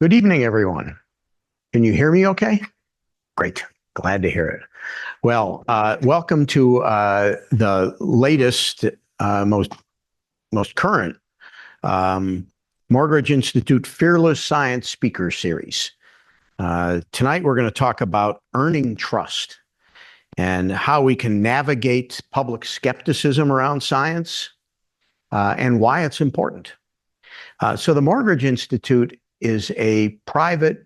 Good evening, everyone. Can you hear me okay? Great. Glad to hear it. Well, welcome to the latest, most current Morgridge Institute Fearless Science Speaker Series. Tonight, we're going to talk about earning trust and how we can navigate public skepticism around science and why it's important. So the Morgridge Institute is a private,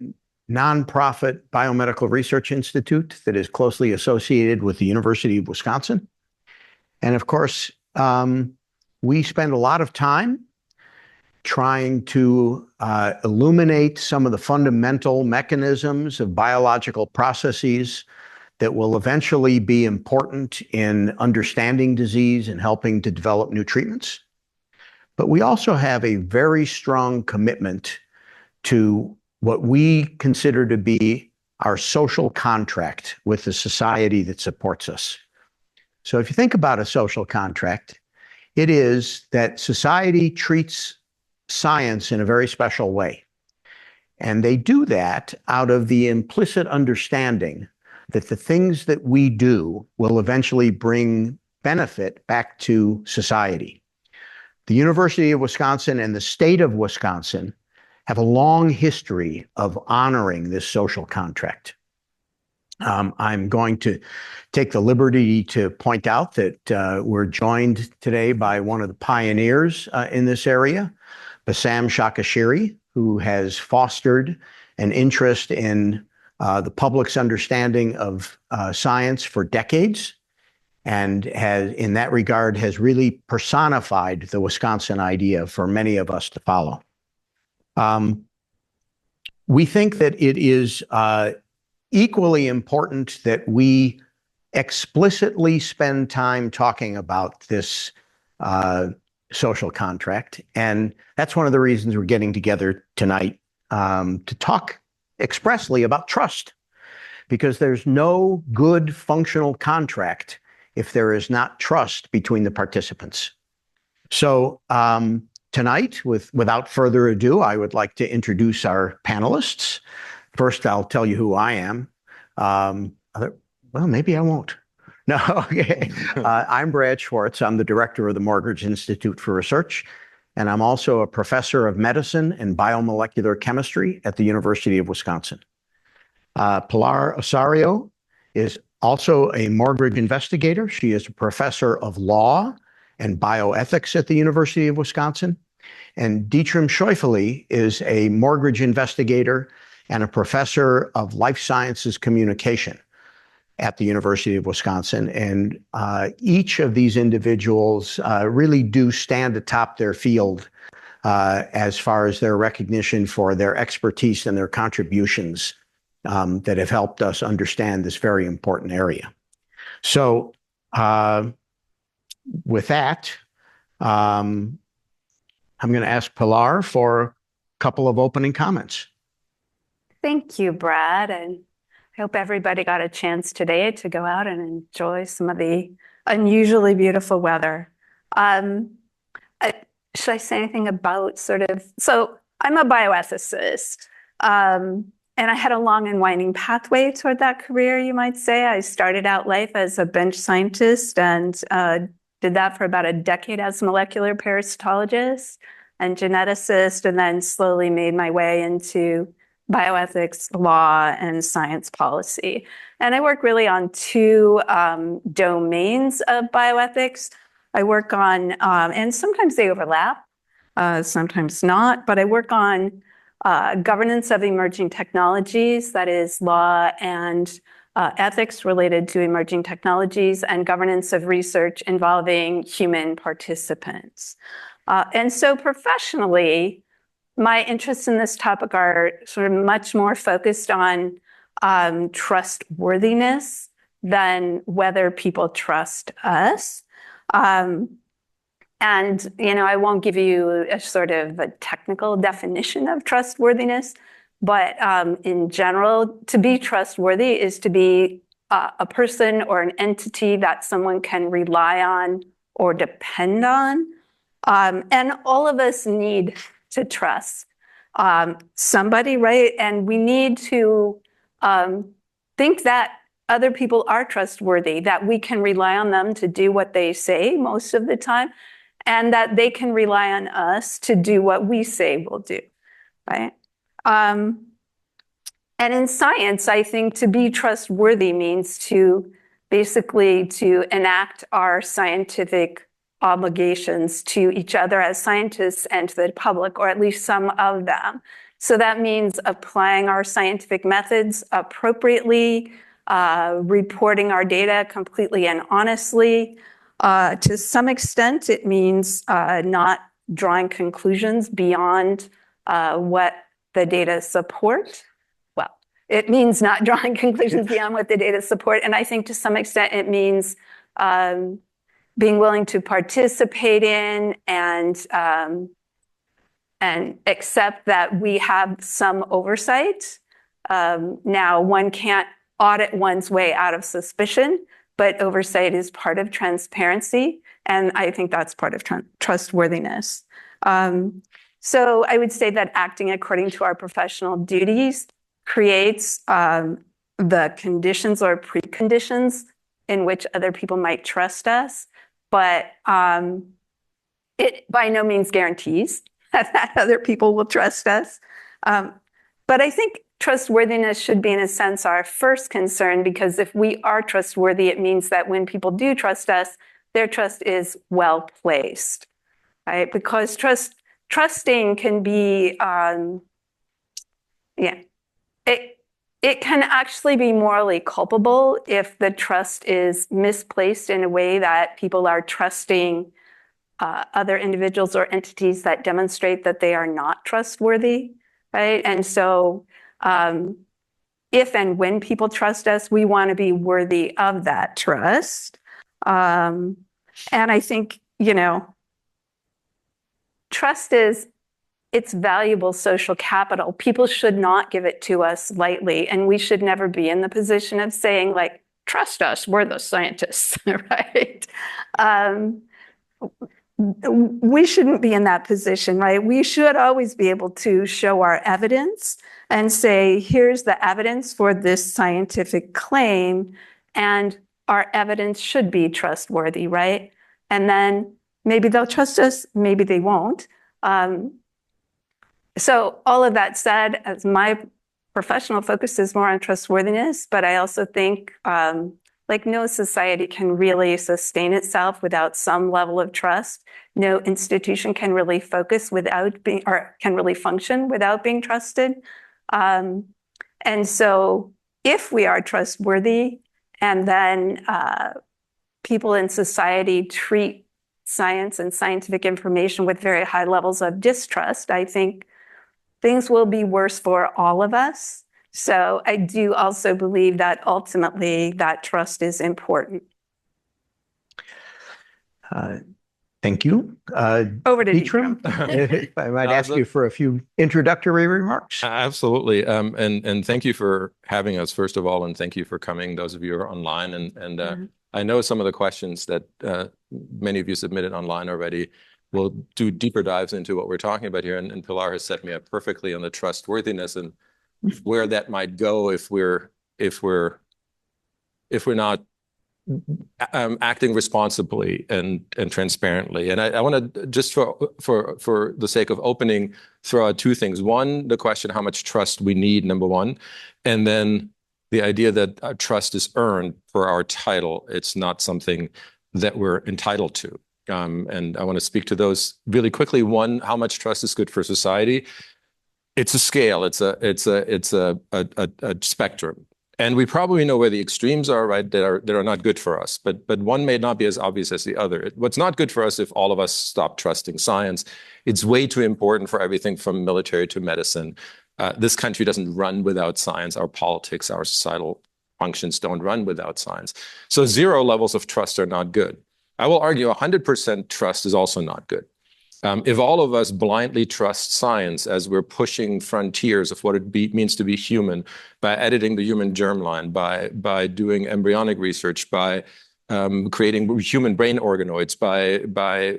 nonprofit biomedical research institute that is closely associated with the University of Wisconsin. And of course, we spend a lot of time trying to illuminate some of the fundamental mechanisms of biological processes that will eventually be important in understanding disease and helping to develop new treatments. But we also have a very strong commitment to what we consider to be our social contract with the society that supports us. So if you think about a social contract, it is that society treats science in a very special way. And they do that out of the implicit understanding that the things that we do will eventually bring benefit back to society. The University of Wisconsin and the state of Wisconsin have a long history of honoring this social contract. I'm going to take the liberty to point out that we're joined today by one of the pioneers in this area, Bassam Shakashiri, who has fostered an interest in the public's understanding of science for decades, and has, in that regard, has really personified the Wisconsin idea for many of us to follow. We think that it is equally important that we explicitly spend time talking about this social contract. And that's one of the reasons we're getting together tonight to talk expressly about trust, because there's no good functional contract if there is not trust between the participants. So, tonight, without further ado, I would like to introduce our panelists. First, I'll tell you who I am. Well, maybe I won't. No, okay. I'm Brad Schwartz. I'm the director of the Morgridge Institute for Research, and I'm also a professor of medicine and biomolecular chemistry at the University of Wisconsin. Pilar Ossorio is also a Morgridge investigator. She is a professor of law and bioethics at the University of Wisconsin. And Dietram Scheufele is a Morgridge investigator and a professor of life sciences communication at the University of Wisconsin. And each of these individuals really do stand atop their field as far as their recognition for their expertise and their contributions that have helped us understand this very important area. So with that, I'm going to ask Pilar for a couple of opening comments. Thank you, Brad. And I hope everybody got a chance today to go out and enjoy some of the unusually beautiful weather. Should I say anything about so I'm a bioethicist, and I had a long and winding pathway toward that career, you might say. I started out life as a bench scientist and did that for about a decade as a molecular parasitologist and geneticist, and then slowly made my way into bioethics, law, and science policy. And I work really on two domains of bioethics. I work on, and sometimes they overlap, sometimes not, but I work on governance of emerging technologies, that is law and ethics related to emerging technologies, and governance of research involving human participants. And so professionally, my interests in this topic are sort of much more focused on trustworthiness than whether people trust us. And, I won't give you a sort of a technical definition of trustworthiness, but in general, to be trustworthy is to be a person or an entity that someone can rely on or depend on. And all of us need to trust. somebody, right? And we need to think that other people are trustworthy, that we can rely on them to do what they say most of the time, and that they can rely on us to do what we say we'll do, right? And in science, I think to be trustworthy means to basically to enact our scientific obligations to each other as scientists and to the public, or at least some of them. So that means applying our scientific methods appropriately, reporting our data completely and honestly. To some extent, it means not drawing conclusions beyond what the data support. Well, it means not drawing conclusions beyond what the data support. And I think to some extent it means being willing to participate in and accept that we have some oversight. Now, one can't audit one's way out of suspicion, but oversight is part of transparency. And I think that's part of trustworthiness. So I would say that acting according to our professional duties creates the conditions or preconditions in which other people might trust us, but it by no means guarantees that other people will trust us. But I think trustworthiness should be, in a sense, our first concern, because if we are trustworthy, it means that when people do trust us, their trust is well placed, right? Because trusting can be, it can actually be morally culpable if the trust is misplaced in a way that people are trusting other individuals or entities that demonstrate that they are not trustworthy, right? And so if and when people trust us, we want to be worthy of that trust. And I think, trust it's valuable social capital. People should not give it to us lightly, and we should never be in the position of saying, like, trust us, we're the scientists, right? We shouldn't be in that position, right? We should always be able to show our evidence and say, here's the evidence for this scientific claim, and our evidence should be trustworthy, right? And then maybe they'll trust us, maybe they won't. So all of that said, as my professional focus is more on trustworthiness, but I also think like no society can really sustain itself without some level of trust. No institution can really focus without being, or can really function without being trusted. And so if we are trustworthy and then people in society treat science and scientific information with very high levels of distrust, I think things will be worse for all of us. So I do also believe that ultimately that trust is important. Thank you. Over to Dietram. I might ask you for a few introductory remarks. Absolutely. And thank you for having us, first of all, and thank you for coming, those of you who are online. And I know some of the questions that many of you submitted online already. We'll do deeper dives into what we're talking about here. And Pilar has set me up perfectly on the trustworthiness and where that might go if we're not acting responsibly and transparently. And I want to just for the sake of opening, throw out two things. One, the question how much trust we need, number one, and then the idea that our trust is earned for our title. It's not something that we're entitled to. And I want to speak to those really quickly. One, how much trust is good for society? It's a scale. It's a spectrum, and we probably know where the extremes are, right? That are not good for us. But one may not be as obvious as the other. What's not good for us if all of us stop trusting science? It's way too important for everything from military to medicine. This country doesn't run without science. Our politics, our societal functions don't run without science. So 0 levels of trust are not good. I will argue 100% trust is also not good. If all of us blindly trust science as we're pushing frontiers of what it means to be human, by editing the human germline, by doing embryonic research, by creating human brain organoids, by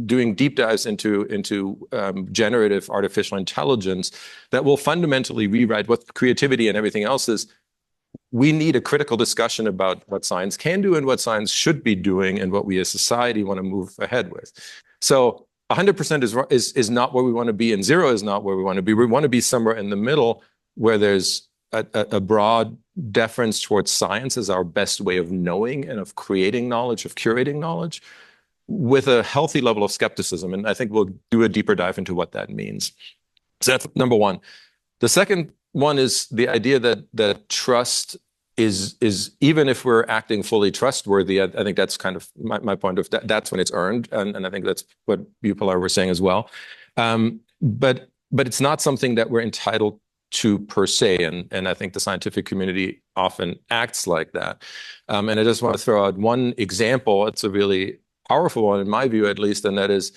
doing deep dives into generative artificial intelligence that will fundamentally rewrite what creativity and everything else is. We need a critical discussion about what science can do and what science should be doing and what we as society want to move ahead with. So 100% is not where we want to be, and 0 is not where we want to be. We want to be somewhere in the middle where there's a broad deference towards science as our best way of knowing and of creating knowledge, of curating knowledge, with a healthy level of skepticism. And I think we'll do a deeper dive into what that means. So that's number one. The second one is the idea that trust is even if we're acting fully trustworthy, I think that's kind of my point of that's when it's earned. And I think that's what you, Pilar, were saying as well. But it's not something that we're entitled to per se. And I think the scientific community often acts like that. And I just want to throw out one example. It's a really powerful one, in my view, at least. And that is,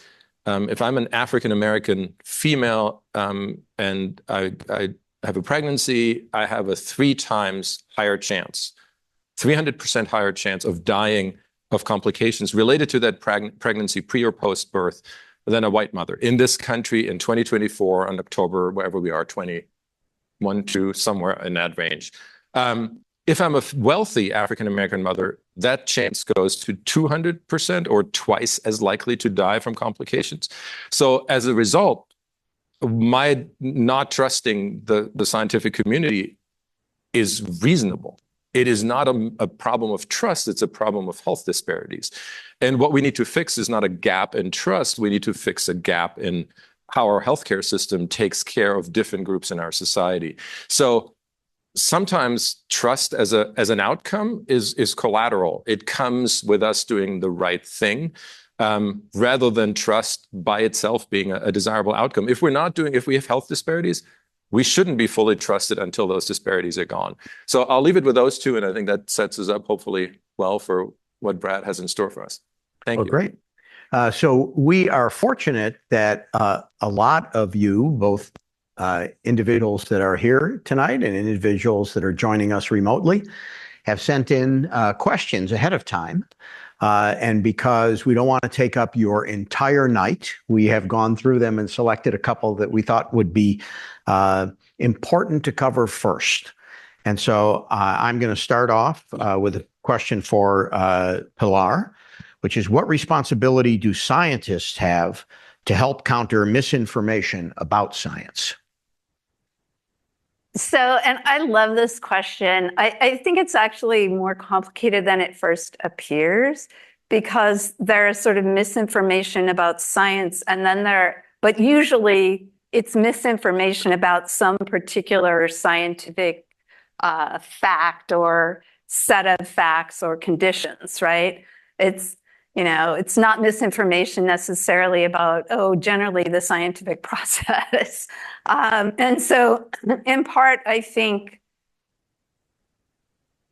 if I'm an African-American female and I have a pregnancy, I have a 3 times higher chance, 300% higher chance of dying of complications related to that pregnancy pre or post birth than a white mother in this country in 2024 on October, wherever we are, 21, 2, somewhere in that range. If I'm a wealthy African-American mother, that chance goes to 200% or twice as likely to die from complications. So as a result, my not trusting the scientific community is reasonable. It is not a problem of trust, it's a problem of health disparities. And what we need to fix is not a gap in trust, we need to fix a gap in how our healthcare system takes care of different groups in our society. So sometimes trust as an outcome is collateral. It comes with us doing the right thing. Rather than trust by itself being a desirable outcome. If we have health disparities, we shouldn't be fully trusted until those disparities are gone. So I'll leave it with those two, and I think that sets us up hopefully well for what Brad has in store for us. Thank you. Great. So we are fortunate that a lot of you, both individuals that are here tonight and individuals that are joining us remotely, have sent in questions ahead of time. And because we don't want to take up your entire night, we have gone through them and selected a couple that we thought would be important to cover first. And so I'm going to start off with a question for Pilar, which is, what responsibility do scientists have to help counter misinformation about science? So, and I love this question. I think it's actually more complicated than it first appears, because there is sort of misinformation about science, and then but usually it's misinformation about some particular scientific fact or set of facts or conditions, right? It's not misinformation necessarily about, generally the scientific process. And so in part, I think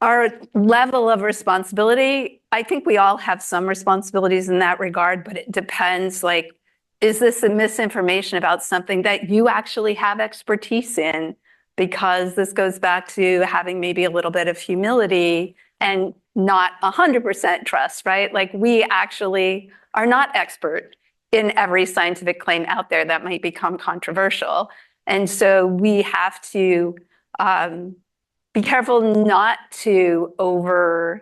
our level of responsibility, I think we all have some responsibilities in that regard, but it depends, like, is this a misinformation about something that you actually have expertise in? Because this goes back to having maybe a little bit of humility and not 100% trust, right? Like, we actually are not expert in every scientific claim out there that might become controversial. And so we have to be careful not to oversell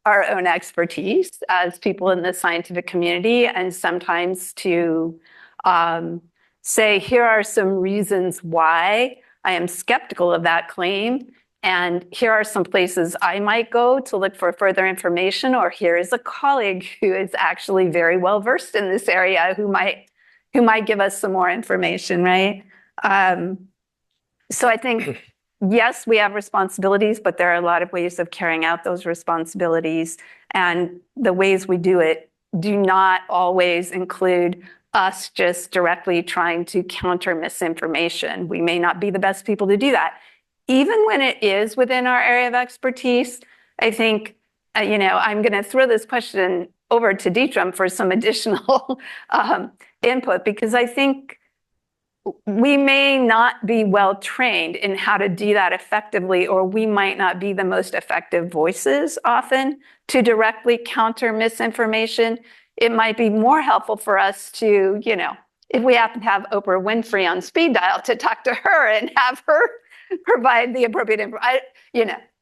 our own expertise as people in the scientific community, and sometimes to say, here are some reasons why I am skeptical of that claim, and here are some places I might go to look for further information, or here is a colleague who is actually very well versed in this area who might give us some more information, right? So I think, yes, we have responsibilities, but there are a lot of ways of carrying out those responsibilities, and the ways we do it do not always include us just directly trying to counter misinformation. We may not be the best people to do that. Even when it is within our area of expertise, I think, I'm going to throw this question over to Dietram for some additional input, because I think we may not be well trained in how to do that effectively, or we might not be the most effective voices often to directly counter misinformation. It might be more helpful for us to, if we happen to have Oprah Winfrey on speed dial, to talk to her and have her provide the appropriate information.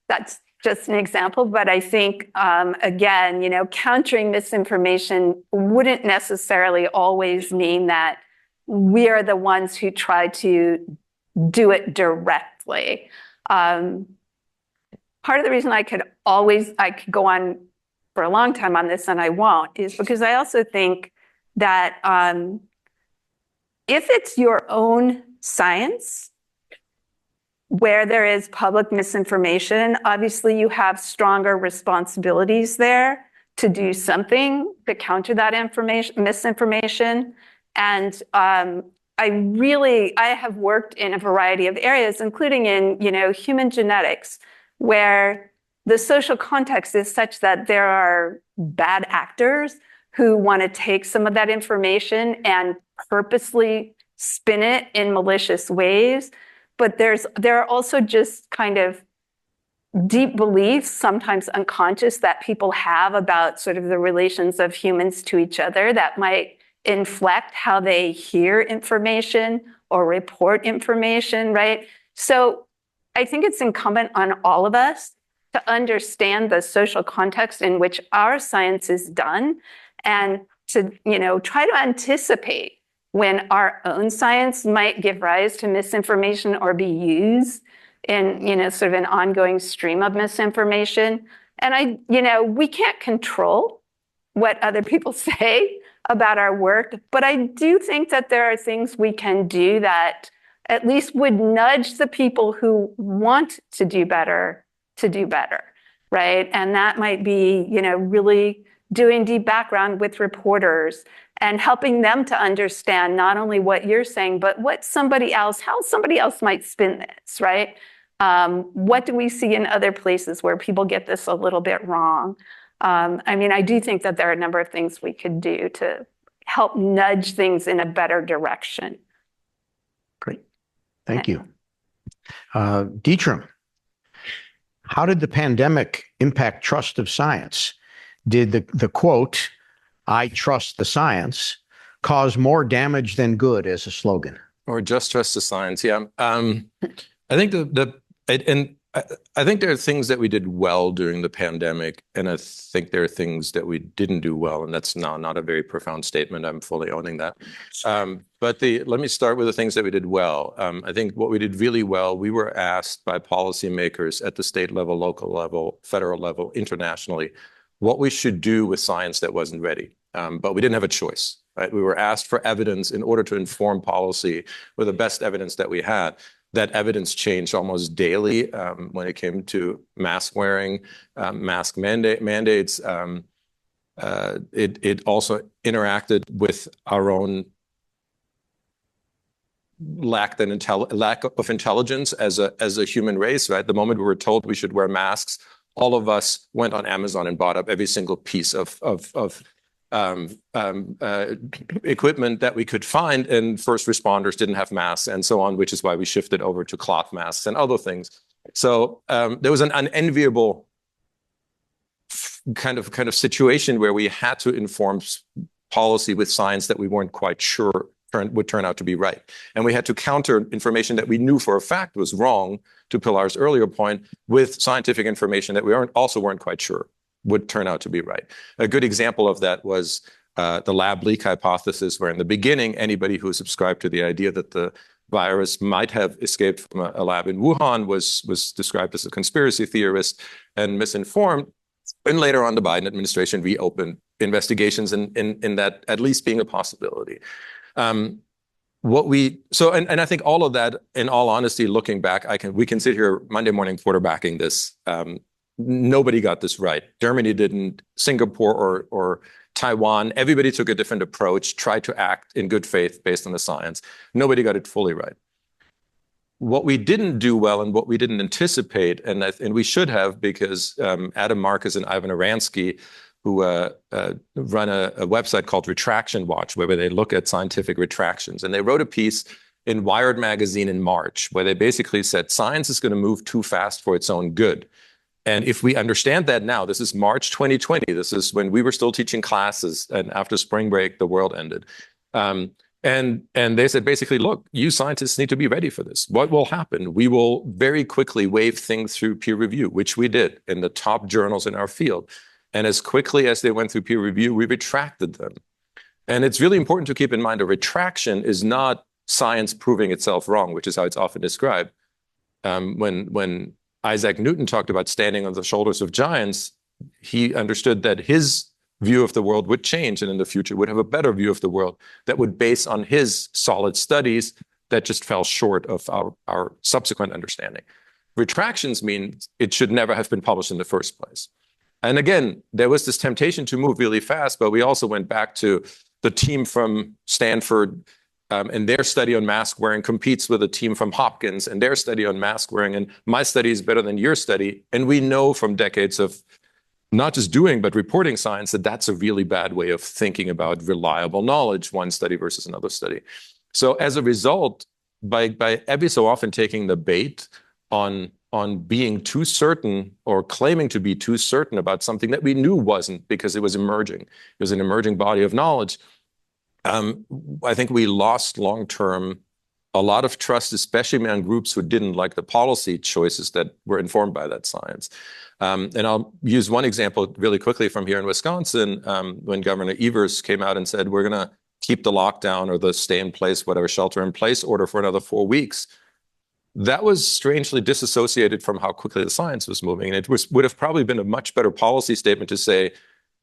That's just an example, but I think, again, countering misinformation wouldn't necessarily always mean that we are the ones who try to do it directly. Part of the reason I could go on for a long time on this, and I won't, is because I also think that if it's your own science where there is public misinformation, obviously you have stronger responsibilities there to do something to counter that misinformation. And I have worked in a variety of areas, including in, human genetics, where the social context is such that there are bad actors who want to take some of that information and purposely spin it in malicious ways. But there are also just kind of deep beliefs, sometimes unconscious, that people have about sort of the relations of humans to each other that might inflect how they hear information or report information, right? So I think it's incumbent on all of us to understand the social context in which our science is done, and to, try to anticipate when our own science might give rise to misinformation or be used in, sort of an ongoing stream of misinformation. And we can't control what other people say about our work, but I do think that there are things we can do that at least would nudge the people who want to do better, right? And that might be, really doing deep background with reporters and helping them to understand not only what you're saying, but how somebody else might spin this, right? What do we see in other places where people get this a little bit wrong? I do think that there are a number of things we could do to help nudge things in a better direction. Great. Thank you. Dietram, how did the pandemic impact trust of science? Did the quote, "I trust the science," cause more damage than good as a slogan? Or just trust the science, yeah. I think I think there are things that we did well during the pandemic, and I think there are things that we didn't do well, and that's not a very profound statement. I'm fully owning that. But let me start with the things that we did well. I think what we did really well, we were asked by policymakers at the state level, local level, federal level, internationally, what we should do with science that wasn't ready. But we didn't have a choice, right? We were asked for evidence in order to inform policy with the best evidence that we had. That evidence changed almost daily when it came to mask wearing, mask mandates. It also interacted with our own lack of intelligence as a human race, right? The moment we were told we should wear masks, all of us went on Amazon and bought up every single piece of equipment that we could find, and first responders didn't have masks and so on, which is why we shifted over to cloth masks and other things. So there was an unenviable kind of situation where we had to inform policy with science that we weren't quite sure would turn out to be right. And we had to counter information that we knew for a fact was wrong, to Pilar's earlier point, with scientific information that we weren't quite sure would turn out to be right. A good example of that was the lab leak hypothesis, where in the beginning, anybody who subscribed to the idea that the virus might have escaped from a lab in Wuhan was described as a conspiracy theorist and misinformed. And later on, the Biden administration reopened investigations in that at least being a possibility. And I think all of that, in all honesty, looking back, we can sit here Monday morning quarterbacking this. Nobody got this right. Germany didn't, Singapore or Taiwan. Everybody took a different approach, tried to act in good faith based on the science. Nobody got it fully right. What we didn't do well and what we didn't anticipate, and we should have, because Adam Marcus and Ivan Aransky, who run a website called Retraction Watch, where they look at scientific retractions. And they wrote a piece in Wired magazine in March, where they basically said science is going to move too fast for its own good. And if we understand that now, this is March 2020, this is when we were still teaching classes, and after spring break, the world ended. And they said, basically, look, you scientists need to be ready for this. What will happen? We will very quickly wave things through peer review, which we did in the top journals in our field. And as quickly as they went through peer review, we retracted them. And it's really important to keep in mind a retraction is not science proving itself wrong, which is how it's often described. When Isaac Newton talked about standing on the shoulders of giants, he understood that his view of the world would change and in the future would have a better view of the world that would base on his solid studies that just fell short of our subsequent understanding. Retractions mean it should never have been published in the first place. And again, there was this temptation to move really fast, but we also went back to the team from Stanford and their study on mask wearing competes with a team from Hopkins and their study on mask wearing, and my study is better than your study. And we know from decades of not just doing, but reporting science that that's a really bad way of thinking about reliable knowledge, one study versus another study. So as a result, by every so often taking the bait on being too certain or claiming to be too certain about something that we knew wasn't because it was emerging, it was an emerging body of knowledge, I think we lost long-term a lot of trust, especially among groups who didn't like the policy choices that were informed by that science. And I'll use one example really quickly from here in Wisconsin, when Governor Evers came out and said, we're going to keep the lockdown or the stay in place, whatever, shelter in place order for another 4 weeks. That was strangely disassociated from how quickly the science was moving. And it would have probably been a much better policy statement to say,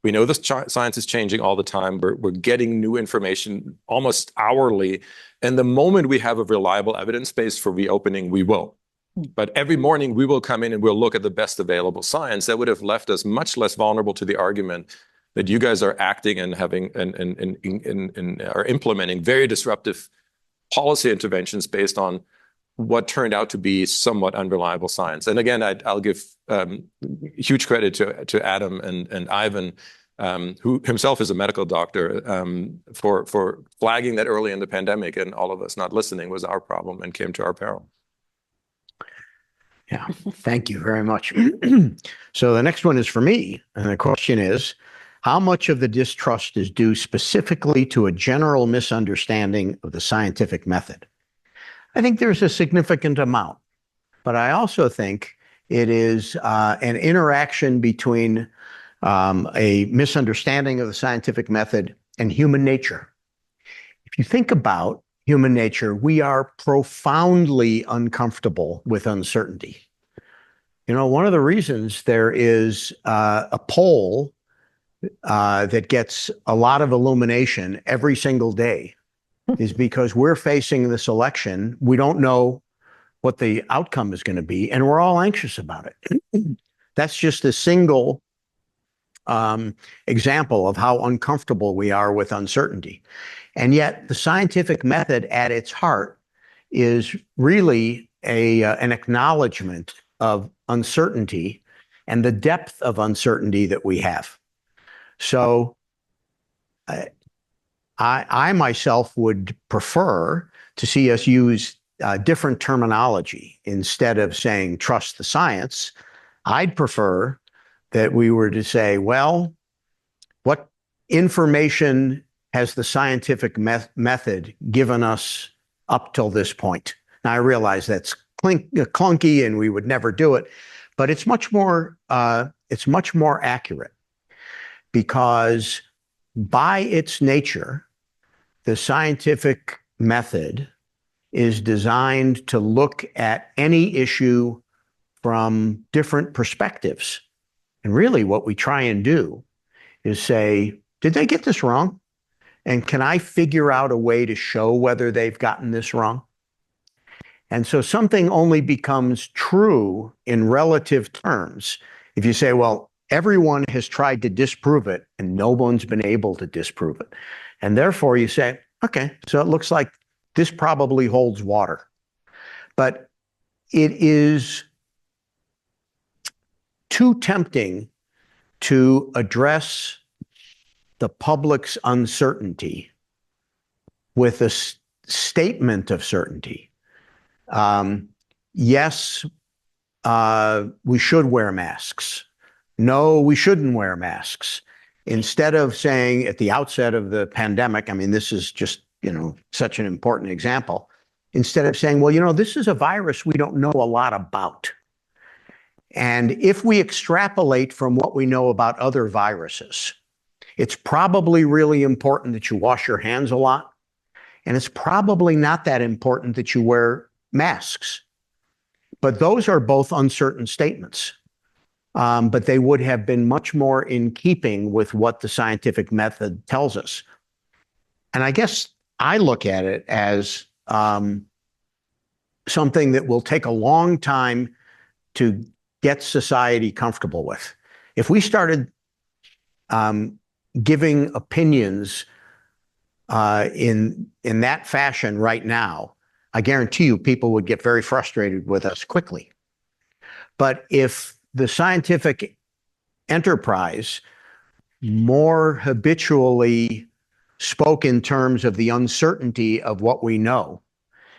we know the science is changing all the time. We're getting new information almost hourly. And the moment we have a reliable evidence base for reopening, we will. But every morning we will come in and we'll look at the best available science. That would have left us much less vulnerable to the argument that you guys are acting and having and are implementing very disruptive policy interventions based on what turned out to be somewhat unreliable science. And again, I'll give huge credit to Adam and Ivan, who himself is a medical doctor, for flagging that early in the pandemic, and all of us not listening was our problem and came to our peril. Yeah, thank you very much. So the next one is for me, and the question is, how much of the distrust is due specifically to a general misunderstanding of the scientific method? I think there's a significant amount, but I also think it is an interaction between a misunderstanding of the scientific method and human nature. If you think about human nature, we are profoundly uncomfortable with uncertainty. You know, one of the reasons there is a poll that gets a lot of illumination every single day is because we're facing this election. We don't know what the outcome is going to be, and we're all anxious about it. That's just a single example of how uncomfortable we are with uncertainty. And yet the scientific method at its heart is really an acknowledgement of uncertainty and the depth of uncertainty that we have. So I myself would prefer to see us use different terminology. Instead of saying trust the science, I'd prefer that we were to say, well, what information has the scientific method given us up till this point? Now, I realize that's clunky and we would never do it, but it's much more accurate, because by its nature, the scientific method is designed to look at any issue from different perspectives. And really what we try and do is say, did they get this wrong? And can I figure out a way to show whether they've gotten this wrong? And so something only becomes true in relative terms if you say, well, everyone has tried to disprove it and no one's been able to disprove it. And therefore you say, okay, so it looks like this probably holds water. But it is too tempting to address the public's uncertainty with a statement of certainty. Yes, we should wear masks. No, we shouldn't wear masks. Instead of saying at the outset of the pandemic, I mean, this is just, such an important example. Instead of saying, well, this is a virus we don't know a lot about. And if we extrapolate from what we know about other viruses, it's probably really important that you wash your hands a lot. And it's probably not that important that you wear masks. But those are both uncertain statements. But they would have been much more in keeping with what the scientific method tells us. And I guess I look at it as something that will take a long time to get society comfortable with. If we started giving opinions in that fashion right now, I guarantee you people would get very frustrated with us quickly. But if the scientific enterprise more habitually spoke in terms of the uncertainty of what we know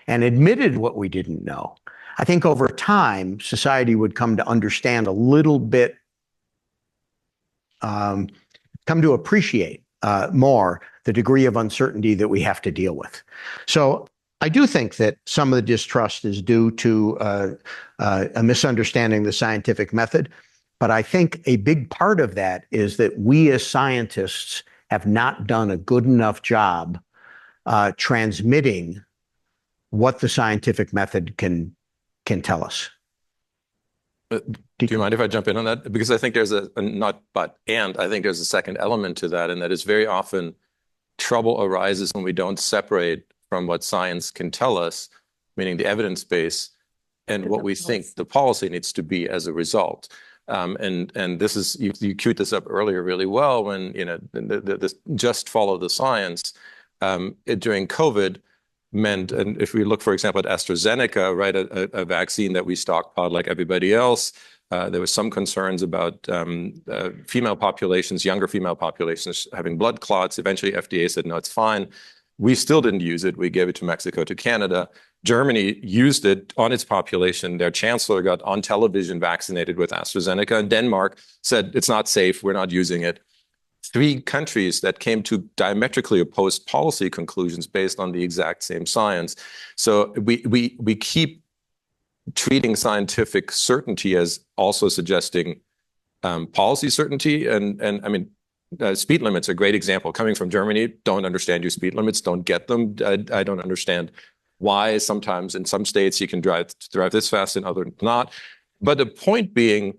and admitted what we didn't know, I think over time, society would come to understand a little bit, come to appreciate more the degree of uncertainty that we have to deal with. So I do think that some of the distrust is due to a misunderstanding of the scientific method. But I think a big part of that is that we as scientists have not done a good enough job transmitting what the scientific method can tell us. Do you mind if I jump in on that? Because I think there's I think there's a second element to that, and that is very often trouble arises when we don't separate from what science can tell us, meaning the evidence base, and what we think the policy needs to be as a result. And this is, you queued this up earlier really well when, this just follow the science during COVID meant, and if we look, for example, at AstraZeneca, right, a vaccine that we stockpiled like everybody else, there was some concerns about female populations, younger female populations having blood clots. Eventually, FDA said, no, it's fine. We still didn't use it. We gave it to Mexico, to Canada. Germany used it on its population. Their chancellor got on television vaccinated with AstraZeneca. And Denmark said, it's not safe. We're not using it. 3 countries that came to diametrically opposed policy conclusions based on the exact same science. So we keep treating scientific certainty as also suggesting policy certainty. And I mean, speed limits are a great example. Coming from Germany, don't understand your speed limits, don't get them. I don't understand why sometimes in some states you can drive this fast and others not. But the point being,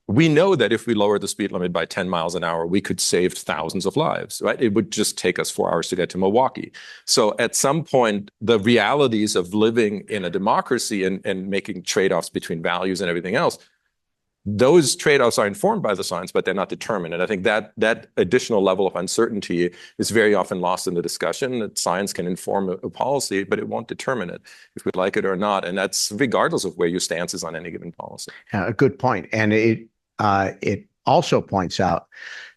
we know that if we lower the speed limit by 10 miles an hour, we could save thousands of lives, right? It would just take us 4 hours to get to Milwaukee. So at some point, the realities of living in a democracy and making trade-offs between values and everything else, those trade-offs are informed by the science, but they're not determined. And I think that additional level of uncertainty is very often lost in the discussion, that science can inform a policy, but it won't determine it if we like it or not. And that's regardless of where your stance is on any given policy. A good point. And it also points out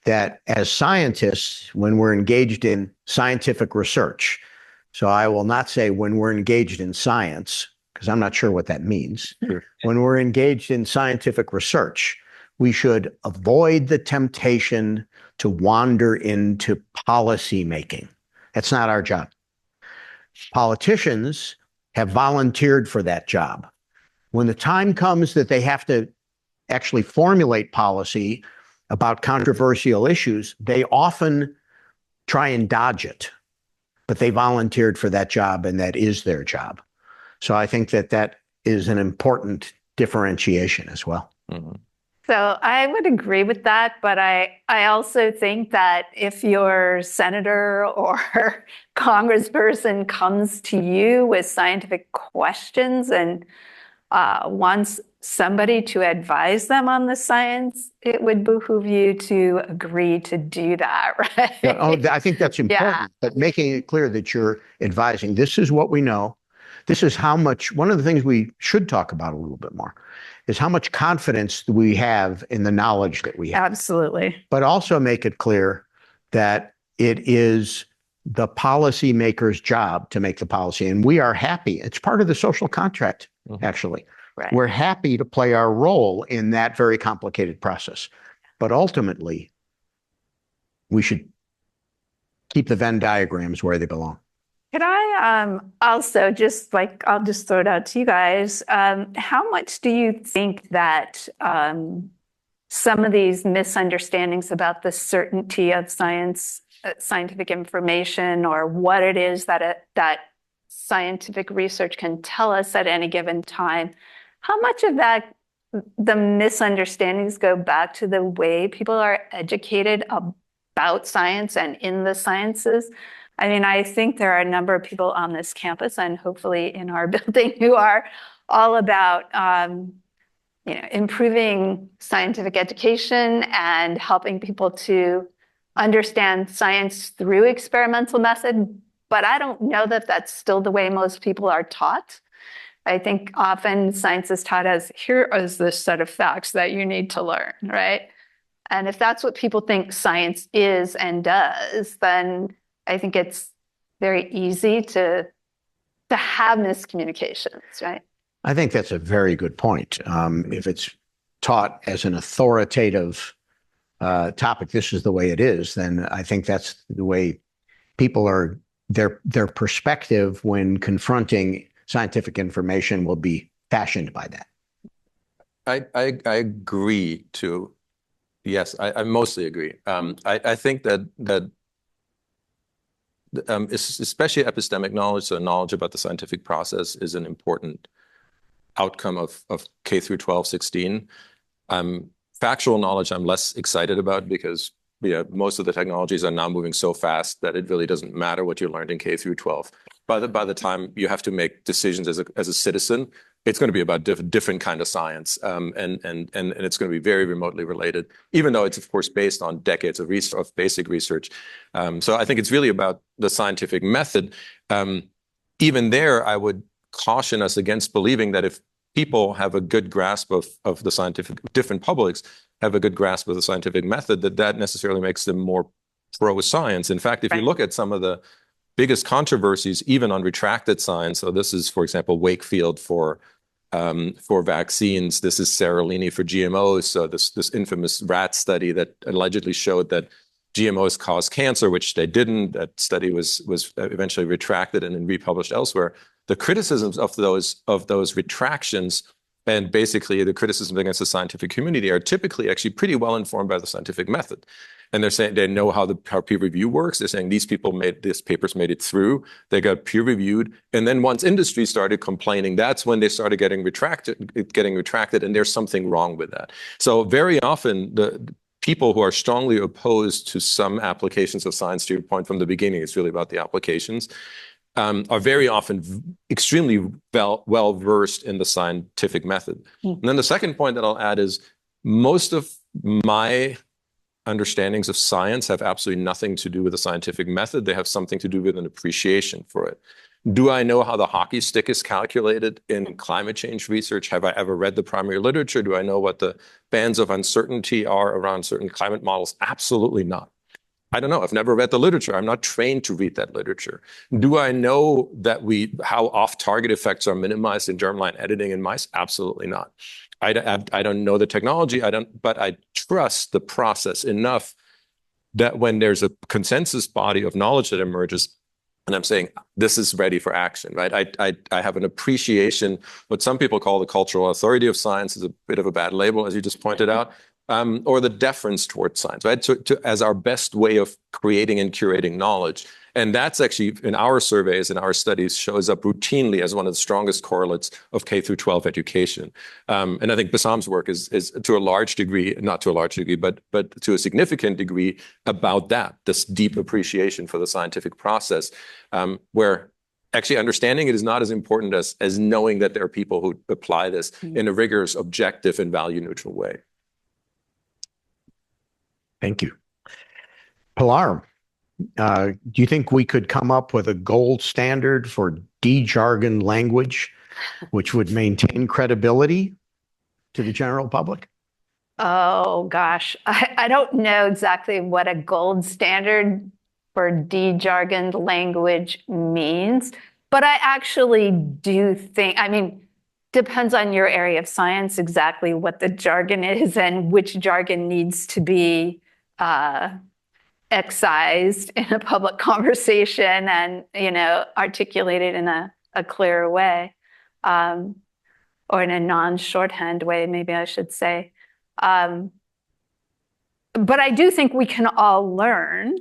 that as scientists, when we're engaged in scientific research, so I will not say when we're engaged in science, because I'm not sure what that means. Sure. When we're engaged in scientific research, we should avoid the temptation to wander into policy making. That's not our job. Politicians have volunteered for that job. When the time comes that they have to actually formulate policy about controversial issues, they often try and dodge it, but they volunteered for that job and that is their job. So I think that is an important differentiation as well. Mm-hmm. So I would agree with that, but I also think that if your senator or congressperson comes to you with scientific questions and wants somebody to advise them on the science, it would behoove you to agree to do that, right? Yeah, I think that's important, yeah. But making it clear that you're advising, this is what we know. This is how much, one of the things we should talk about a little bit more is how much confidence we have in the knowledge that we have. Absolutely. But also make it clear that it is the policymaker's job to make the policy. And we are happy. It's part of the social contract, actually. Right. We're happy to play our role in that very complicated process. But ultimately, we should keep the Venn diagrams where they belong. Could I also I'll just throw it out to you guys. How much do you think that some of these misunderstandings about the certainty of scientific information, or what it is that scientific research can tell us at any given time, how much of that, the misunderstandings, go back to the way people are educated about science and in the sciences? I mean, I think there are a number of people on this campus and hopefully in our building who are all about improving scientific education and helping people to understand science through experimental method. But I don't know that that's still the way most people are taught. I think often science is taught as, here is this set of facts that you need to learn, right? And if that's what people think science is and does, then I think it's very easy to have miscommunications, right? I think that's a very good point. If it's taught as an authoritative topic, this is the way it is, then I think that's the way people are, their perspective when confronting scientific information will be fashioned by that. I agree too. Yes, I mostly agree. I think that especially epistemic knowledge, so knowledge about the scientific process, is an important outcome of K through 12, 16. Factual knowledge I'm less excited about, because most of the technologies are now moving so fast that it really doesn't matter what you learned in K through 12. By the time you have to make decisions as a citizen, it's going to be about different kind of science, and it's going to be very remotely related, even though it's of course based on decades of basic research. So I think it's really about the scientific method. Even there, I would caution us against believing that if people have a good grasp of the scientific, different publics have a good grasp of the scientific method, that necessarily makes them more pro-science. In fact, if you look at some of the biggest controversies, even on retracted science, so this is, for example, Wakefield for vaccines, this is Seralini for GMOs, so this infamous rat study that allegedly showed that GMOs cause cancer, which they didn't. That study was eventually retracted and then republished elsewhere. The criticisms of those retractions, and basically the criticism against the scientific community, are typically actually pretty well informed by the scientific method. And they're saying they know how peer review works. They're saying these papers made it through. They got peer reviewed. And then once industry started complaining, that's when they started getting retracted, and there's something wrong with that. So very often the people who are strongly opposed to some applications of science, to your point from the beginning, it's really about the applications, are very often extremely well versed in the scientific method. And then the second point that I'll add is most of my understandings of science have absolutely nothing to do with the scientific method. They have something to do with an appreciation for it. Do I know how the hockey stick is calculated in climate change research? Have I ever read the primary literature? Do I know what the bands of uncertainty are around certain climate models? Absolutely not. I don't know. I've never read the literature. I'm not trained to read that literature. Do I know that how off-target effects are minimized in germline editing in mice? Absolutely not. I don't know the technology. But I trust the process enough that when there's a consensus body of knowledge that emerges, and I'm saying this is ready for action, right? I have an appreciation. What some people call the cultural authority of science is a bit of a bad label, as you just pointed out. Or the deference towards science, right? As our best way of creating and curating knowledge. And that's actually, in our surveys, in our studies, shows up routinely as one of the strongest correlates of K through 12 education. And I think Bessam's work is to a large degree, not to a large degree, but to a significant degree about that, this deep appreciation for the scientific process, where actually understanding it is not as important as knowing that there are people who apply this in a rigorous, objective, and value-neutral way. Thank you. Pilar, do you think we could come up with a gold standard for de-jargon language, which would maintain credibility to the general public? Oh, gosh. I don't know exactly what a gold standard or de-jargoned language means. But I actually do think, I mean, depends on your area of science exactly what the jargon is and which jargon needs to be excised in a public conversation and, articulated in a clearer way, or in a non-shorthand way, maybe I should say. But I do think we can all learn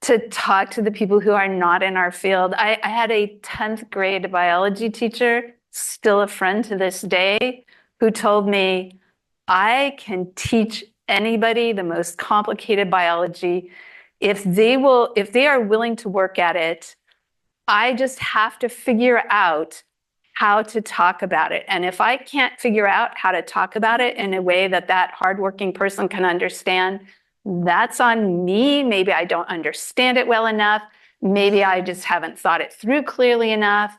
to talk to the people who are not in our field. I had a 10th grade biology teacher, still a friend to this day, who told me, I can teach anybody the most complicated biology. If they are willing to work at it, I just have to figure out how to talk about it. And if I can't figure out how to talk about it in a way that that hardworking person can understand, that's on me. Maybe I don't understand it well enough. Maybe I just haven't thought it through clearly enough.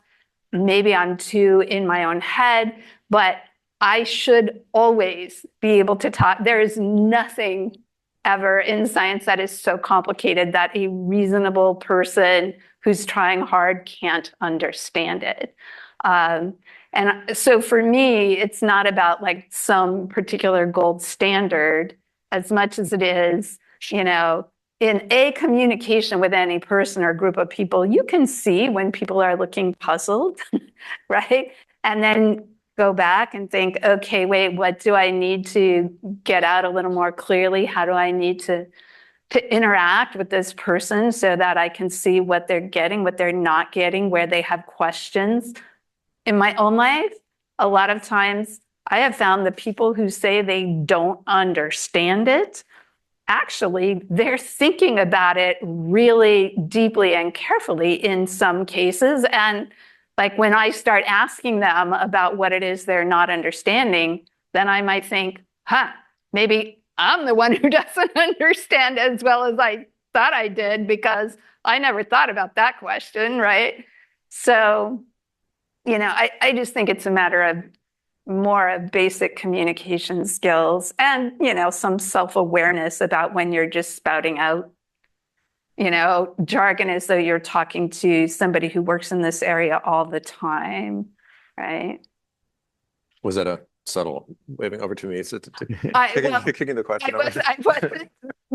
Maybe I'm too in my own head, but I should always be able to talk. There is nothing ever in science that is so complicated that a reasonable person who's trying hard can't understand it. And so for me, it's not about like some particular gold standard as much as it is, in a communication with any person or group of people, you can see when people are looking puzzled, right? And then go back and think, okay, wait, what do I need to get out a little more clearly? How do I need to interact with this person so that I can see what they're getting, what they're not getting, where they have questions? In my own life, a lot of times I have found the people who say they don't understand it, actually, they're thinking about it really deeply and carefully in some cases. And like when I start asking them about what it is they're not understanding, then I might think, maybe I'm the one who doesn't understand as well as I thought I did because I never thought about that question, right? So, I just think it's a matter of more of basic communication skills and, some self-awareness about when you're just spouting out, jargon as though you're talking to somebody who works in this area all the time, right? Was that a subtle waving over to me? So kicking the question over. I was,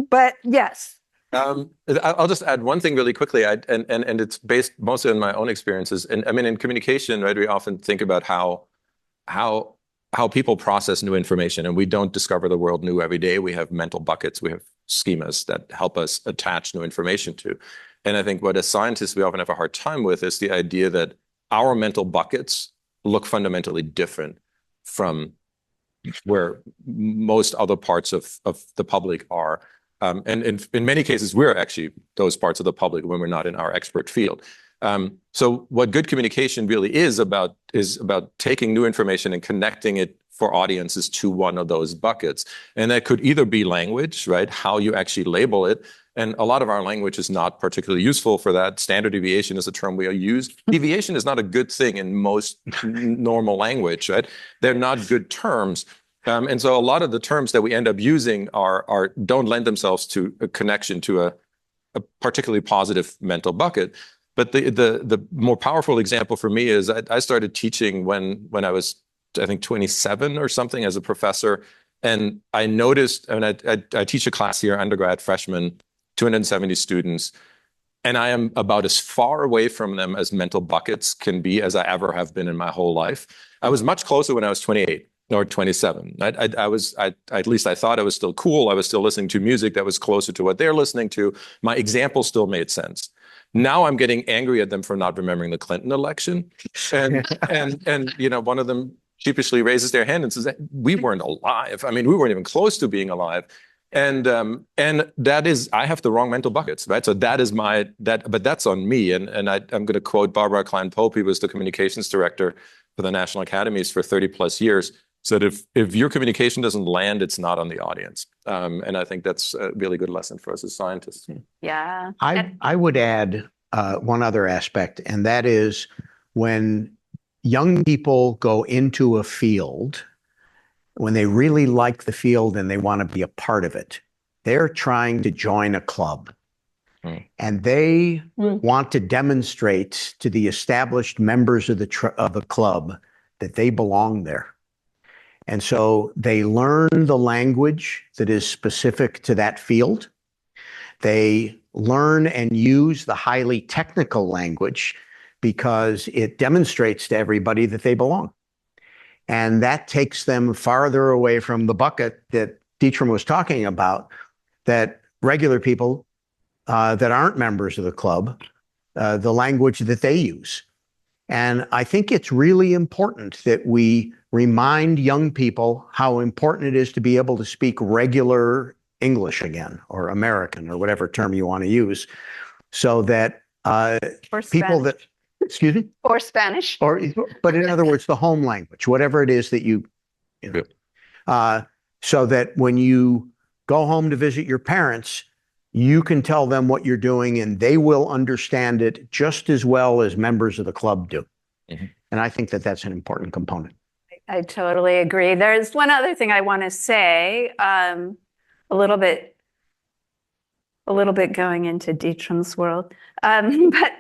but yes. I'll just add one thing really quickly, and it's based mostly on my own experiences. And I mean, in communication, right, we often think about how people process new information, and we don't discover the world new every day. We have mental buckets, we have schemas that help us attach new information to. And I think what as scientists we often have a hard time with is the idea that our mental buckets look fundamentally different from where most other parts of the public are. And in many cases, we're actually those parts of the public when we're not in our expert field. So what good communication really is about taking new information and connecting it for audiences to one of those buckets. And that could either be language, right? How you actually label it. And a lot of our language is not particularly useful for that. Standard deviation is a term we use. Deviation is not a good thing in most normal language, right? They're not good terms. And so a lot of the terms that we end up using don't lend themselves to a connection to a particularly positive mental bucket. But the more powerful example for me is I started teaching when I was, I think, 27 or something as a professor. And I noticed, and I teach a class here, undergrad, freshman, 270 students. And I am about as far away from them as mental buckets can be as I ever have been in my whole life. I was much closer when I was 28. Or 27. At least I thought I was still cool. I was still listening to music that was closer to what they're listening to. My example still made sense. Now I'm getting angry at them for not remembering the Clinton election. And one of them sheepishly raises their hand and says, we weren't alive. I mean, we weren't even close to being alive. And that is, I have the wrong mental buckets, right? So that is but that's on me. And I'm going to quote Barbara Klein-Pope, who was the communications director for the National Academies for 30 plus years. So if your communication doesn't land, it's not on the audience. And I think that's a really good lesson for us as scientists. Yeah. I would add one other aspect, and that is when young people go into a field, when they really like the field and they want to be a part of it, they're trying to join a club. And they Mm. want to demonstrate to the established members of the club that they belong there. And so they learn the language that is specific to that field. They learn and use the highly technical language because it demonstrates to everybody that they belong. And that takes them farther away from the bucket that Dietram was talking about, that regular people that aren't members of the club, the language that they use. And I think it's really important that we remind young people how important it is to be able to speak regular English again, or American, or whatever term you want to use, so that Or people Spanish. that, excuse me? Or Spanish. But in other words, the home language, whatever it is that you know, so that when you go home to visit your parents, you can tell them what you're doing and they will understand it just as well as members of the club do. Mhm. And I think that that's an important component. I totally agree. There's one other thing I want to say, a little bit going into Dietram's world. But,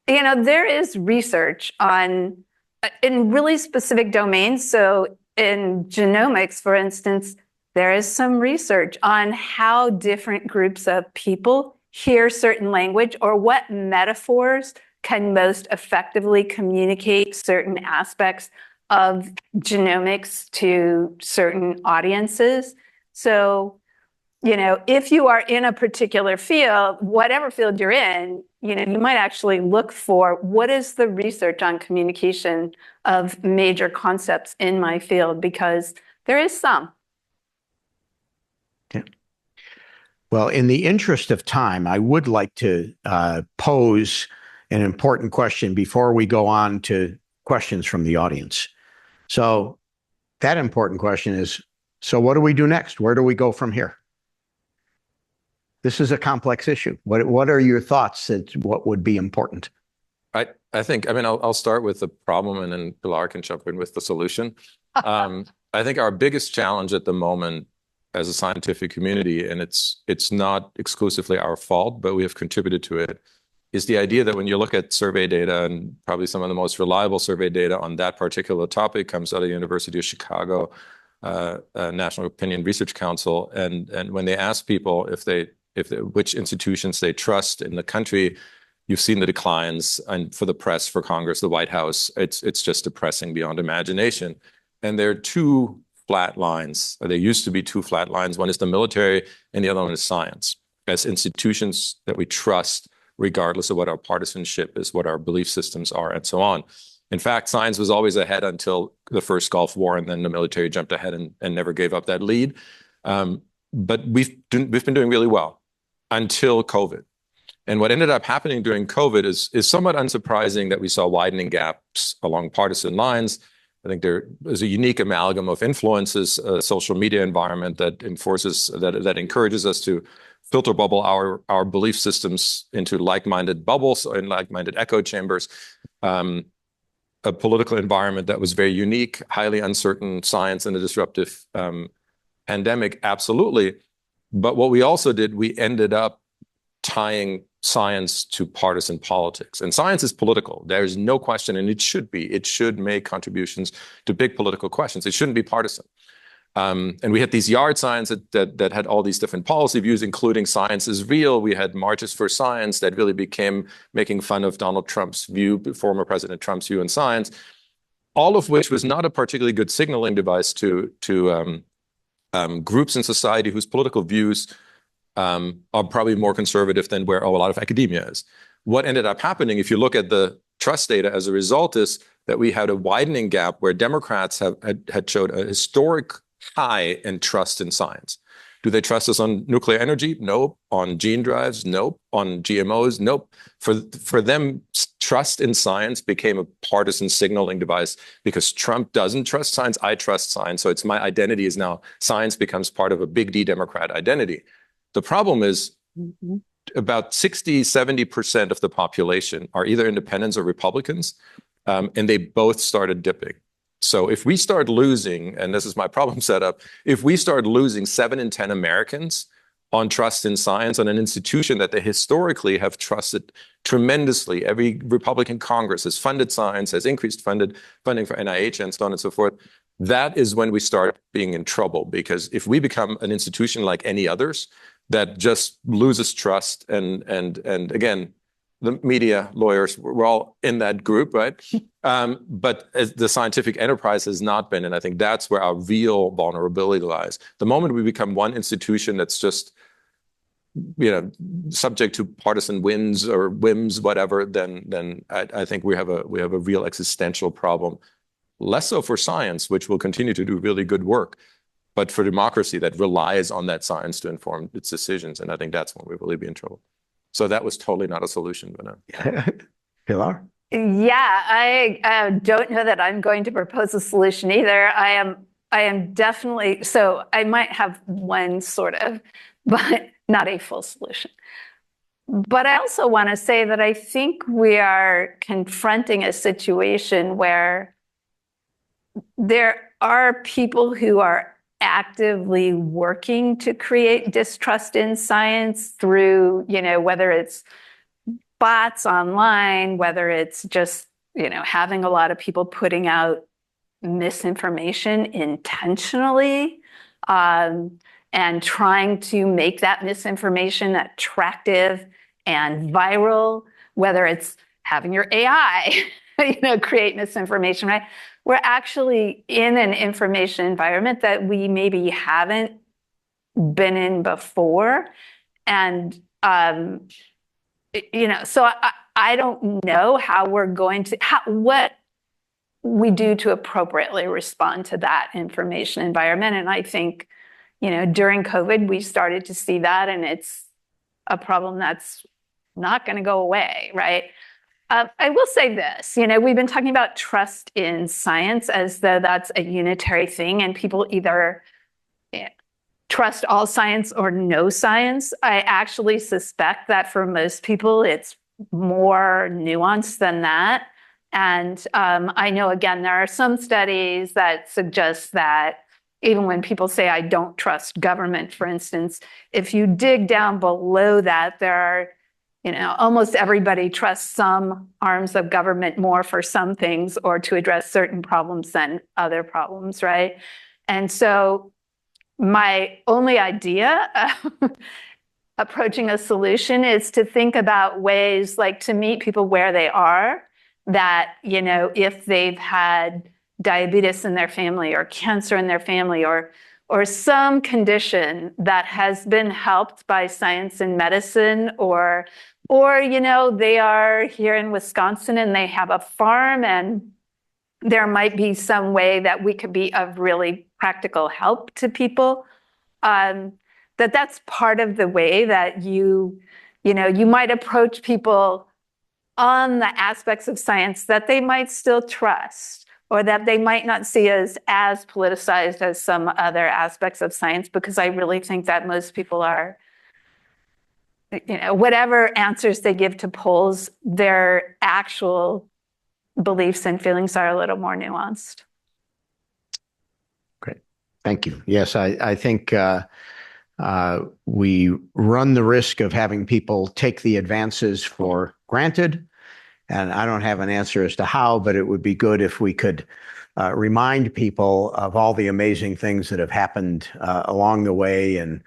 you know, there is research on, in really specific domains. So in genomics, for instance, there is some research on how different groups of people hear certain language, or what metaphors can most effectively communicate certain aspects of genomics to certain audiences. So, you know, if you are in a particular field, whatever field you're in, you know, you might actually look for what is the research on communication of major concepts in my field, because there is some. Yeah. Well, in the interest of time, I would like to pose an important question before we go on to questions from the audience. So that important question is, so what do we do next? Where do we go from here? This is a complex issue. What are your thoughts that what would be important? I think, I mean, I'll start with the problem and then Pilar can jump in with the solution. I think our biggest challenge at the moment as a scientific community, and it's not exclusively our fault, but we have contributed to it, is the idea that when you look at survey data, and probably some of the most reliable survey data on that particular topic comes out of the University of Chicago National Opinion Research Council, and when they ask people which institutions they trust in the country, you've seen the declines, and for the press, for Congress, the White House, it's just depressing beyond imagination. And there are two flat lines, or there used to be two flat lines. One is the military, and the other one is science, as institutions that we trust, regardless of what our partisanship is, what our belief systems are, and so on. In fact, science was always ahead until the first Gulf War, and then the military jumped ahead and never gave up that lead. But we've been doing really well until COVID. And what ended up happening during COVID is somewhat unsurprising, that we saw widening gaps along partisan lines. I think there is a unique amalgam of influences, a social media environment that encourages us to filter bubble our belief systems into like-minded bubbles and like-minded echo chambers. A political environment that was very unique, highly uncertain, science in a disruptive pandemic, absolutely. But what we also did, we ended up tying science to partisan politics. And science is political. There's no question, and it should be. It should make contributions to big political questions. It shouldn't be partisan. And we had these yard signs that had all these different policy views, including science is real. We had marches for science that really became making fun of Donald Trump's view, former President Trump's view in science, all of which was not a particularly good signaling device to groups in society whose political views are probably more conservative than where a lot of academia is. What ended up happening, if you look at the trust data as a result, is that we had a widening gap where Democrats had showed a historic high in trust in science. Do they trust us on nuclear energy? Nope. On gene drives? Nope. On GMOs? Nope. For them, trust in science became a partisan signaling device because Trump doesn't trust science. I trust science. So it's my identity is now science becomes part of a big D Democrat identity. The problem is about 60, 70% of the population are either independents or Republicans, and they both started dipping. So if we start losing, and this is my problem setup, if we start losing 7 in 10 Americans on trust in science, on an institution that they historically have trusted tremendously. Every Republican Congress has funded science, has increased funding for NIH and so on and so forth. That is when we start being in trouble, because if we become an institution like any others that just loses trust, and again, the media, lawyers, we're all in that group, right? But as the scientific enterprise has not been, and I think that's where our real vulnerability lies. The moment we become one institution that's just, subject to partisan wins or whims, whatever, then I think we have a real existential problem. Less so for science, which will continue to do really good work, but for democracy that relies on that science to inform its decisions. And I think that's when we really be in trouble. So that was totally not a solution, but Pilar? Yeah, I don't know that I'm going to propose a solution either. I am definitely, so I might have one sort of, but not a full solution. But I also want to say that I think we are confronting a situation where there are people who are actively working to create distrust in science through, whether it's bots online, whether it's just, having a lot of people putting out misinformation intentionally, and trying to make that misinformation attractive and viral, whether it's having your AI, create misinformation, right? We're actually in an information environment that we maybe haven't been in before. And, so I don't know how we're going to, what we do to appropriately respond to that information environment. And I think, during COVID, we started to see that, and it's a problem that's not going to go away, right? I will say this, we've been talking about trust in science as though that's a unitary thing, and people either trust all science or no science. I actually suspect that for most people, it's more nuanced than that. And I know, again, there are some studies that suggest that even when people say, I don't trust government, for instance, if you dig down below that, there are almost everybody trusts some arms of government more for some things or to address certain problems than other problems, right? And so my only idea of approaching a solution is to think about ways like to meet people where they are, that, if they've had diabetes in their family or cancer in their family or some condition that has been helped by science and medicine, or they are here in Wisconsin and they have a farm, and there might be some way that we could be of really practical help to people. That's part of the way that you might approach people on the aspects of science that they might still trust, or that they might not see as politicized as some other aspects of science, because I really think that most people are, whatever answers they give to polls, their actual beliefs and feelings are a little more nuanced. Great. Thank you. Yes, I think we run the risk of having people take the advances for granted. And I don't have an answer as to how, but it would be good if we could remind people of all the amazing things that have happened along the way, and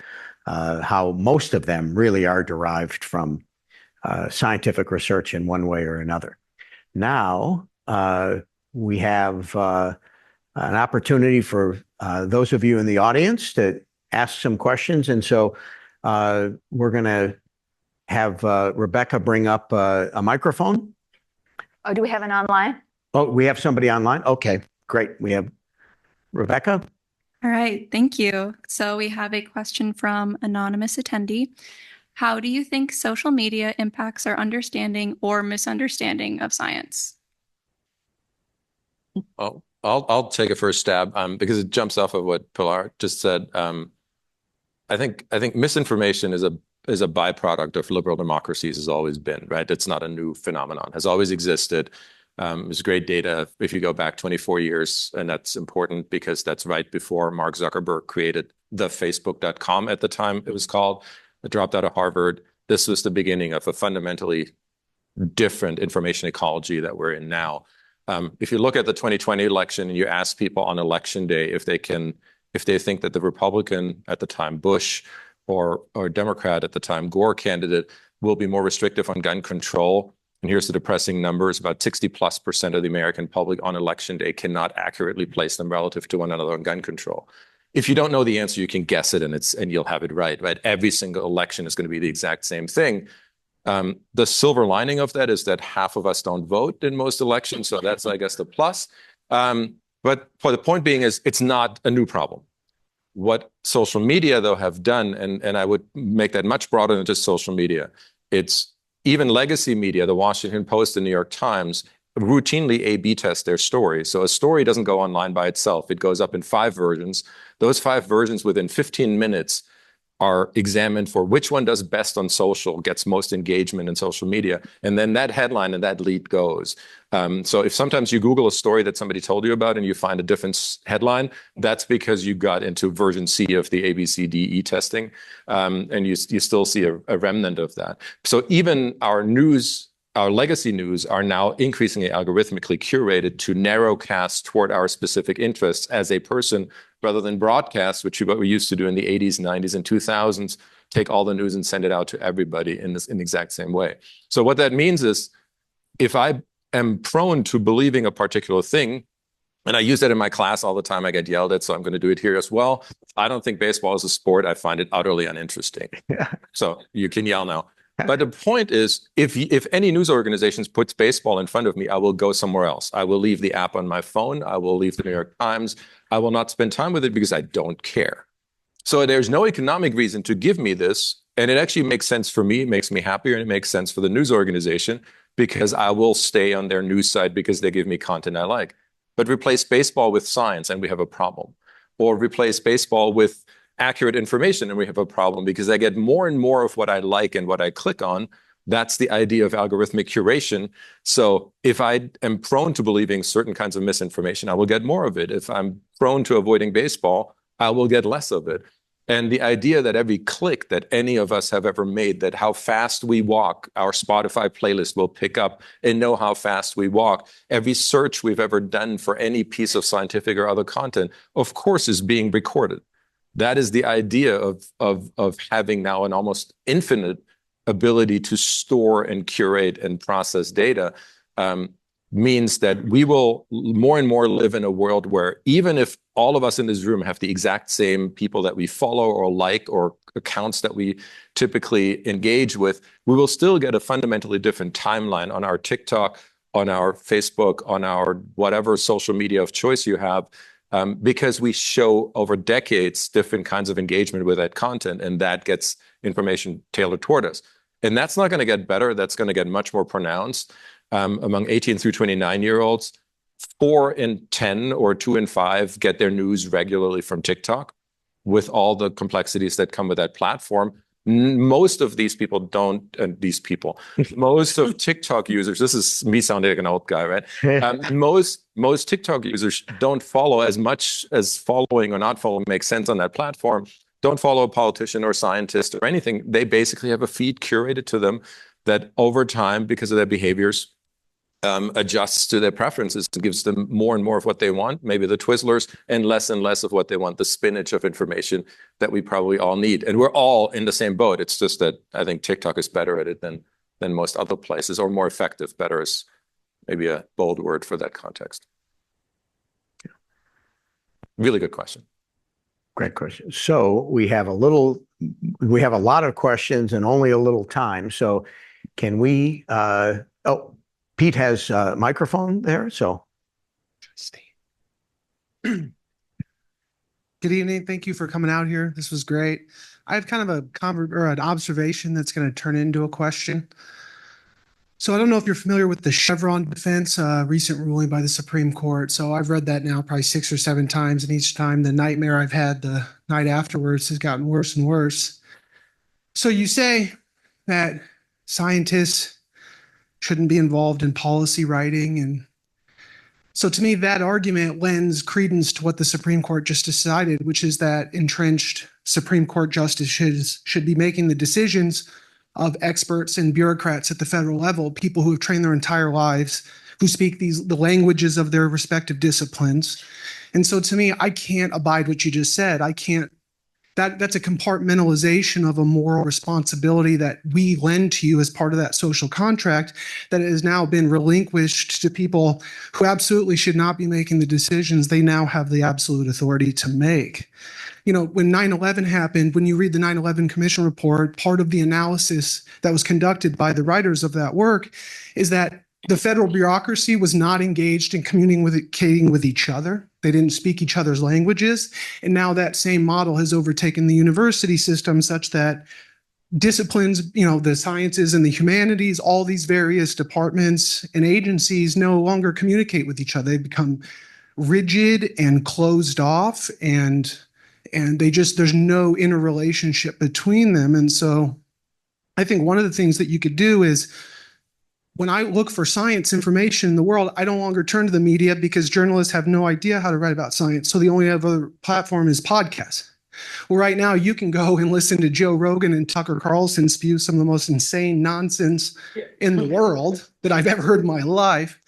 how most of them really are derived from scientific research in one way or another. Now, we have an opportunity for those of you in the audience to ask some questions. And so we're going to have Rebecca bring up a microphone. Oh, do we have an online? Oh, we have somebody online? Okay, great. We have Rebecca. All right, thank you. So we have a question from anonymous attendee. How do you think social media impacts our understanding or misunderstanding of science? Oh, I'll take a first stab because it jumps off of what Pilar just said. I think misinformation is a byproduct of liberal democracies, has always been, right? It's not a new phenomenon, has always existed. There's great data if you go back 24 years, and that's important because that's right before Mark Zuckerberg created the Facebook.com at the time it was called. I dropped out of Harvard. This was the beginning of a fundamentally different information ecology that we're in now. If you look at the 2020 election and you ask people on election day if they think that the Republican at the time, Bush, or Democrat at the time, Gore candidate, will be more restrictive on gun control. And here's the depressing numbers: about 60+% of the American public on election day cannot accurately place them relative to one another on gun control. If you don't know the answer, you can guess it, and you'll have it right. Every single election is going to be the exact same thing. The silver lining of that is that half of us don't vote in most elections, so that's, I guess, the plus. But for the point being is, it's not a new problem. What social media, though, have done, and I would make that much broader than just social media, it's even legacy media, the Washington Post, the New York Times, routinely A/B test their stories. So a story doesn't go online by itself. It goes up in 5 versions. Those 5 versions within 15 minutes are examined for which one does best on social, gets most engagement in social media. And then that headline and that lead goes. So if sometimes you Google a story that somebody told you about and you find a different headline, that's because you got into version C of the ABCDE testing. And you still see a remnant of that. So even our legacy news are now increasingly algorithmically curated to narrowcast toward our specific interests as a person, rather than broadcast, which is what we used to do in the 80s, 90s, and 2000s, take all the news and send it out to everybody in the exact same way. So what that means is, if I am prone to believing a particular thing, and I use that in my class all the time, I get yelled at, so I'm going to do it here as well. I don't think baseball is a sport. I find it utterly uninteresting. So you can yell now. But the point is, if any news organizations puts baseball in front of me, I will go somewhere else. I will leave the app on my phone. I will leave the New York Times. I will not spend time with it because I don't care. So there's no economic reason to give me this. And it actually makes sense for me. It makes me happier. And it makes sense for the news organization, because I will stay on their news site because they give me content I like. But replace baseball with science and we have a problem. Or replace baseball with accurate information and we have a problem, because I get more and more of what I like and what I click on. That's the idea of algorithmic curation. So if I am prone to believing certain kinds of misinformation, I will get more of it. If I'm prone to avoiding baseball, I will get less of it. And the idea that every click that any of us have ever made, that how fast we walk, our Spotify playlist will pick up and know how fast we walk. Every search we've ever done for any piece of scientific or other content, of course, is being recorded. That is the idea of having now an almost infinite ability to store and curate and process data. Means that we will more and more live in a world where, even if all of us in this room have the exact same people that we follow or like, or accounts that we typically engage with, we will still get a fundamentally different timeline on our TikTok, on our Facebook, on our whatever social media of choice you have, because we show over decades different kinds of engagement with that content, and that gets information tailored toward us. And that's not going to get better. That's going to get much more pronounced. Among 18 through 29-year-olds, 4 in 10 or 2 in 5 get their news regularly from TikTok, with all the complexities that come with that platform. Most of these people don't, most of TikTok users, this is me sounding like an old guy, right? Most TikTok users don't follow, as much as following or not following makes sense on that platform, don't follow a politician or scientist or anything. They basically have a feed curated to them that over time, because of their behaviors, adjusts to their preferences and gives them more and more of what they want, maybe the Twizzlers, and less of what they want, the spinach of information that we probably all need. And we're all in the same boat. It's just that I think TikTok is better at it than most other places, or more effective. Better is maybe a bold word for that context. Really good question. Great question. So we have a lot of questions and only a little time. So can we, Pete has a microphone there, so. Good evening. Thank you for coming out here. This was great. I have kind of an observation that's going to turn into a question. So I don't know if you're familiar with the Chevron defense, recent ruling by the Supreme Court. So I've read that now probably 6 or 7 times, and each time the nightmare I've had the night afterwards has gotten worse and worse. So you say that scientists shouldn't be involved in policy writing, and So to me, that argument lends credence to what the Supreme Court just decided, which is that entrenched Supreme Court justices should be making the decisions of experts and bureaucrats at the federal level, people who have trained their entire lives, who speak the languages of their respective disciplines. And so to me, I can't abide what you just said. I can't. That's a compartmentalization of a moral responsibility that we lend to you as part of that social contract that has now been relinquished to people who absolutely should not be making the decisions they now have the absolute authority to make. You know, when 9/11 happened, when you read the 9/11 Commission report, part of the analysis that was conducted by the writers of that work is that the federal bureaucracy was not engaged in communicating with each other. They didn't speak each other's languages. And now that same model has overtaken the university system such that disciplines, you know, the sciences and the humanities, all these various departments and agencies no longer communicate with each other. They become rigid and closed off, and there's no interrelationship between them. And so I think one of the things that you could do is, when I look for science information in the world, I no longer turn to the media because journalists have no idea how to write about science. So the only other platform is podcasts. Well, right now you can go and listen to Joe Rogan and Tucker Carlson spew some of the most insane nonsense in the world that I've ever heard in my life.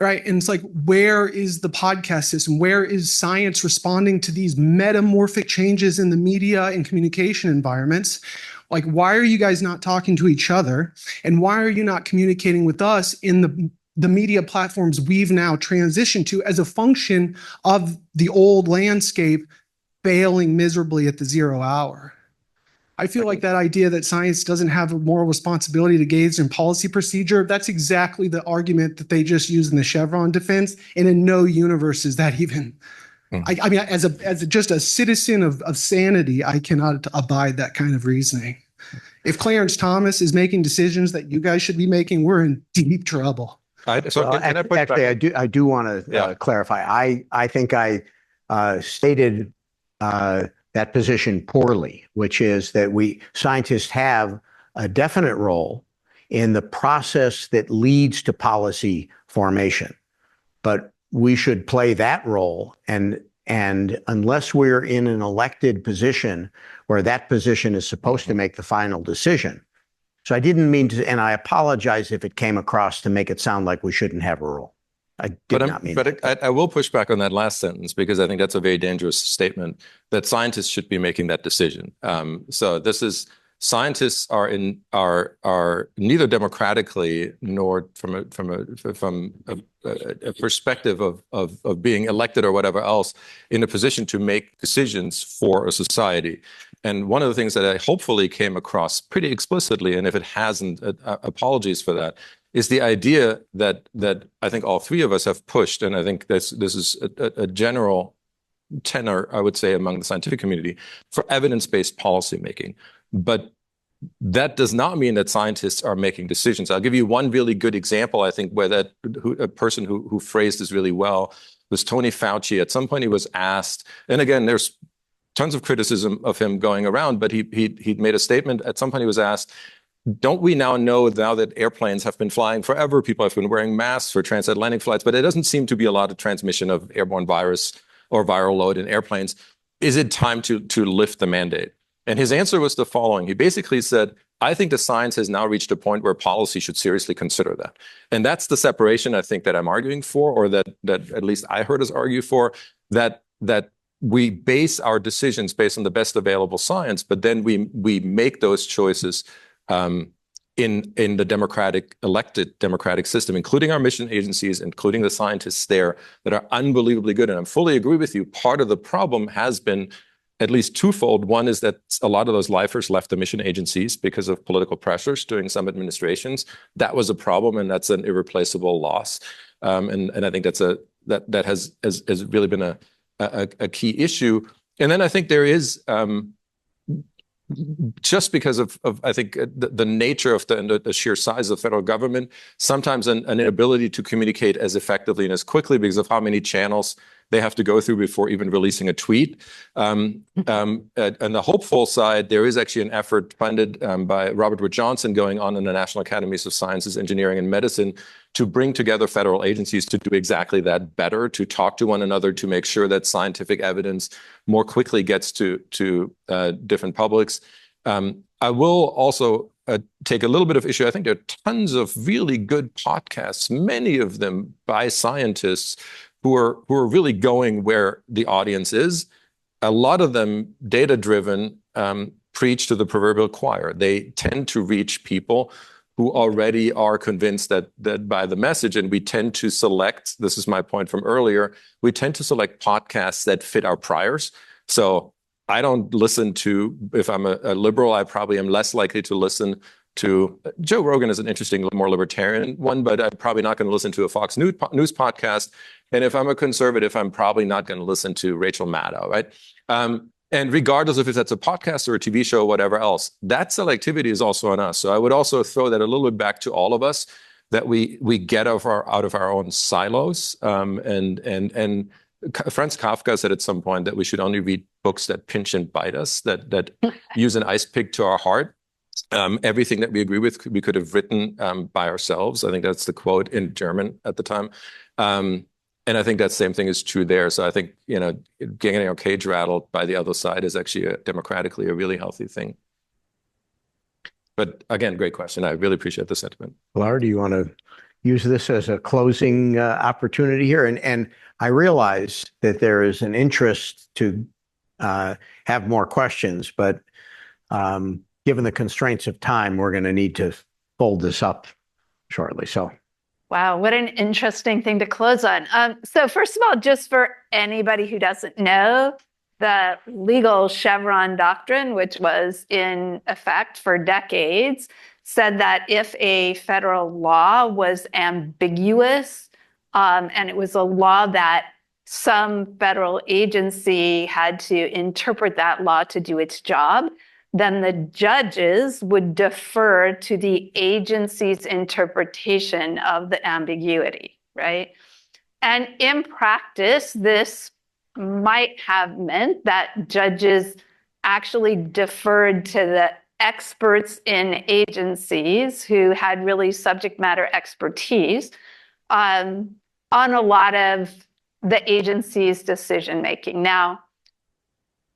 Right. And it's like, where is the podcast system? Where is science responding to these metamorphic changes in the media and communication environments? Like, why are you guys not talking to each other? And why are you not communicating with us in the media platforms we've now transitioned to as a function of the old landscape failing miserably at the 0 hour? I feel like that idea that science doesn't have a moral responsibility to engage in policy procedure, that's exactly the argument that they just use in the Chevron defense. And in no universe is that even. I mean, as just a citizen of sanity, I cannot abide that kind of reasoning. If Clarence Thomas is making decisions that you guys should be making, we're in deep trouble. Actually, I do want to clarify. I think I stated that position poorly, which is that scientists have a definite role in the process that leads to policy formation, but we should play that role, and unless we're in an elected position where that position is supposed to make the final decision. So I didn't mean to, and I apologize if it came across to make it sound like we shouldn't have a role. I did not mean that. But I will push back on that last sentence, because I think that's a very dangerous statement, that scientists should be making that decision. So this is, scientists are neither democratically nor from a perspective of being elected or whatever else in a position to make decisions for a society. And one of the things that I hopefully came across pretty explicitly, and if it hasn't, apologies for that, is the idea that I think all three of us have pushed, and I think this is a general tenor, I would say, among the scientific community, for evidence-based policymaking. But that does not mean that scientists are making decisions. I'll give you one really good example, I think, where a person who phrased this really well was Tony Fauci. At some point he was asked, and again, there's tons of criticism of him going around, but he made a statement. At some point he was asked, don't we now know that airplanes have been flying forever, people have been wearing masks for transatlantic flights, but it doesn't seem to be a lot of transmission of airborne virus or viral load in airplanes. Is it time to lift the mandate? And his answer was the following. He basically said, I think the science has now reached a point where policy should seriously consider that. And that's the separation I think that I'm arguing for, or that at least I heard us argue for, that we base our decisions based on the best available science, but then we make those choices in the elected democratic system, including our mission agencies, including the scientists there that are unbelievably good. And I fully agree with you. Part of the problem has been at least twofold. One is that a lot of those lifers left the mission agencies because of political pressures during some administrations. That was a problem, and that's an irreplaceable loss. And I think that has really been a key issue. And then I think there is, just because of I think the nature of the sheer size of the federal government, sometimes an inability to communicate as effectively and as quickly because of how many channels they have to go through before even releasing a tweet. On the hopeful side, there is actually an effort funded by Robert Wood Johnson going on in the National Academies of Sciences, Engineering, and Medicine to bring together federal agencies to do exactly that better, to talk to one another, to make sure that scientific evidence more quickly gets to different publics. I will also take a little bit of issue. I think there are tons of really good podcasts, many of them by scientists who are really going where the audience is. A lot of them data-driven, preach to the proverbial choir. They tend to reach people who already are convinced that by the message, and we tend to select, this is my point from earlier, we tend to select podcasts that fit our priors. So I don't listen to, if I'm a liberal, I probably am less likely to listen to, Joe Rogan is an interesting, more libertarian one, but I'm probably not going to listen to a Fox News podcast. And if I'm a conservative, I'm probably not going to listen to Rachel Maddow, right? And regardless if that's a podcast or a TV show or whatever else, that selectivity is also on us. So I would also throw that a little bit back to all of us, that we get out of our own silos. And Franz Kafka said at some point that we should only read books that pinch and bite us, that use an ice pick to our heart. Everything that we agree with, we could have written by ourselves. I think that's the quote in German at the time. And I think that same thing is true there. So I think, getting our cage rattled by the other side is actually democratically a really healthy thing. But again, great question. I really appreciate the sentiment. Pilar, do you want to use this as a closing opportunity here? And I realize that there is an interest to have more questions, but given the constraints of time, we're going to need to fold this up shortly. So. Wow, what an interesting thing to close on. So first of all, just for anybody who doesn't know, the legal Chevron doctrine, which was in effect for decades, said that if a federal law was ambiguous, and it was a law that some federal agency had to interpret that law to do its job, then the judges would defer to the agency's interpretation of the ambiguity, right? And in practice, this might have meant that judges actually deferred to the experts in agencies who had really subject matter expertise on a lot of the agency's decision making. Now,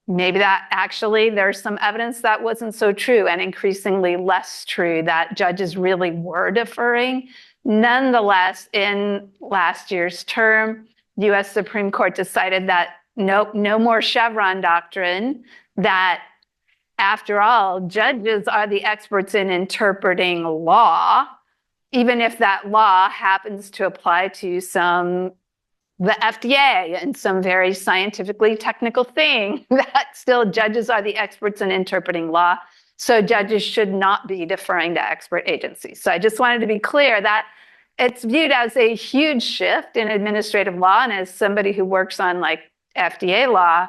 maybe that actually there's some evidence that wasn't so true, and increasingly less true, that judges really were deferring. Nonetheless, in last year's term, the U.S. Supreme Court decided that no more Chevron doctrine, that after all, judges are the experts in interpreting law, even if that law happens to apply to the FDA and some very scientifically technical thing, that still judges are the experts in interpreting law. So judges should not be deferring to expert agencies. So I just wanted to be clear that it's viewed as a huge shift in administrative law. And as somebody who works on FDA law,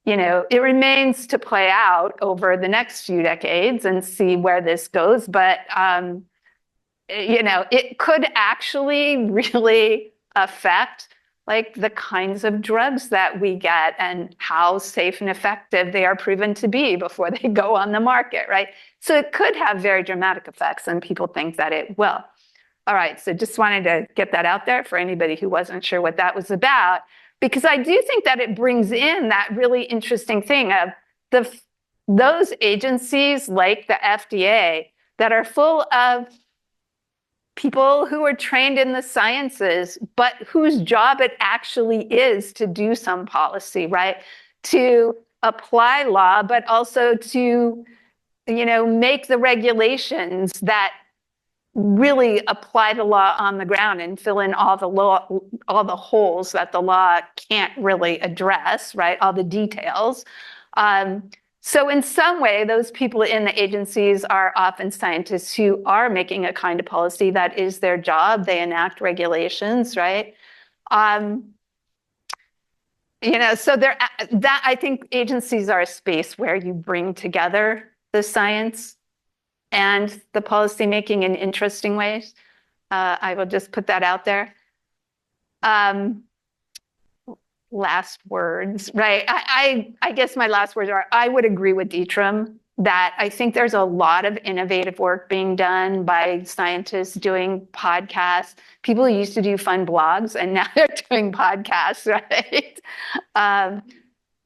it remains to play out over the next few decades and see where this goes. But, it could actually really affect the kinds of drugs that we get and how safe and effective they are proven to be before they go on the market, right? So it could have very dramatic effects, and people think that it will. All right, so just wanted to get that out there for anybody who wasn't sure what that was about, because I do think that it brings in that really interesting thing of those agencies like the FDA that are full of people who are trained in the sciences, but whose job it actually is to do some policy, right? To apply law, but also to, make the regulations that really apply the law on the ground and fill in all the holes that the law can't really address, right? All the details. So in some way, those people in the agencies are often scientists who are making a kind of policy that is their job. They enact regulations, right? So that I think agencies are a space where you bring together the science and the policy making in interesting ways. I will just put that out there. last words, right? I guess my last words are, I would agree with Dietram that I think there's a lot of innovative work being done by scientists doing podcasts. People used to do fun blogs and now they're doing podcasts, right?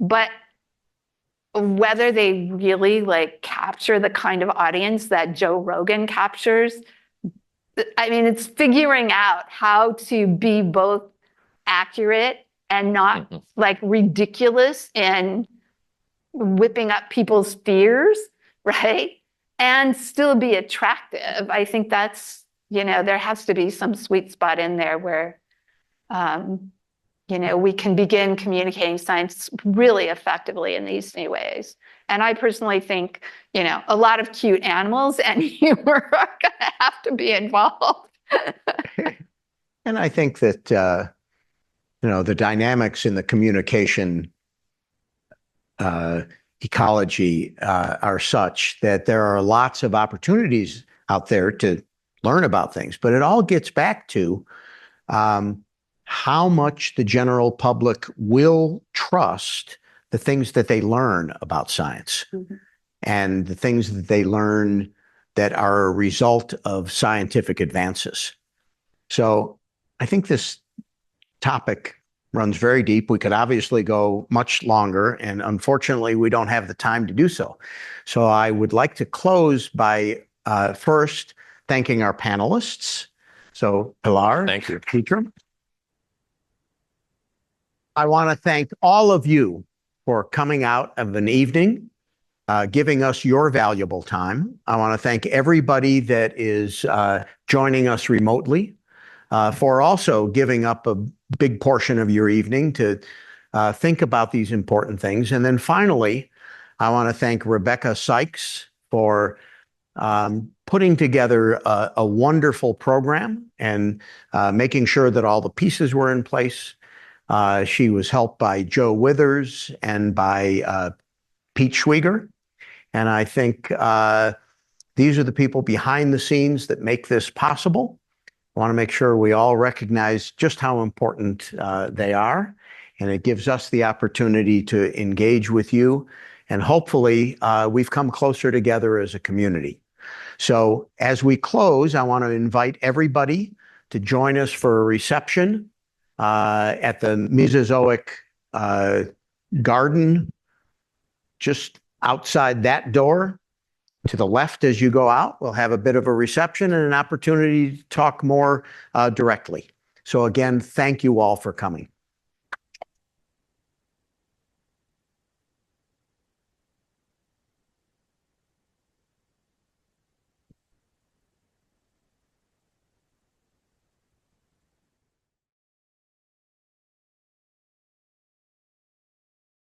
But whether they really like capture the kind of audience that Joe Rogan captures, I mean, it's figuring out how to be both accurate and not like ridiculous and whipping up people's fears, right? And still be attractive. I think that's, there has to be some sweet spot in there where, we can begin communicating science really effectively in these new ways. And I personally think, a lot of cute animals and humor are going to have to be involved. And I think that, the dynamics in the communication ecology are such that there are lots of opportunities out there to learn about things, but it all gets back to how much the general public will trust the things that they learn about science and the things that they learn that are a result of scientific advances. So I think this topic runs very deep. We could obviously go much longer, and unfortunately, we don't have the time to do so. So I would like to close by first thanking our panelists. So Pilar, Thank you. Dietram. I want to thank all of you for coming out of an evening, giving us your valuable time. I want to thank everybody that is joining us remotely for also giving up a big portion of your evening to think about these important things. And then finally, I want to thank Rebecca Sykes for putting together a wonderful program and making sure that all the pieces were in place. She was helped by Joe Withers and by Pete Schwieger. And I think these are the people behind the scenes that make this possible. I want to make sure we all recognize just how important they are. And it gives us the opportunity to engage with you. And hopefully, we've come closer together as a community. So as we close, I want to invite everybody to join us for a reception at the Mesozoic garden, just outside that door. To the left as you go out, we'll have a bit of a reception and an opportunity to talk more directly. So again, thank you all for coming.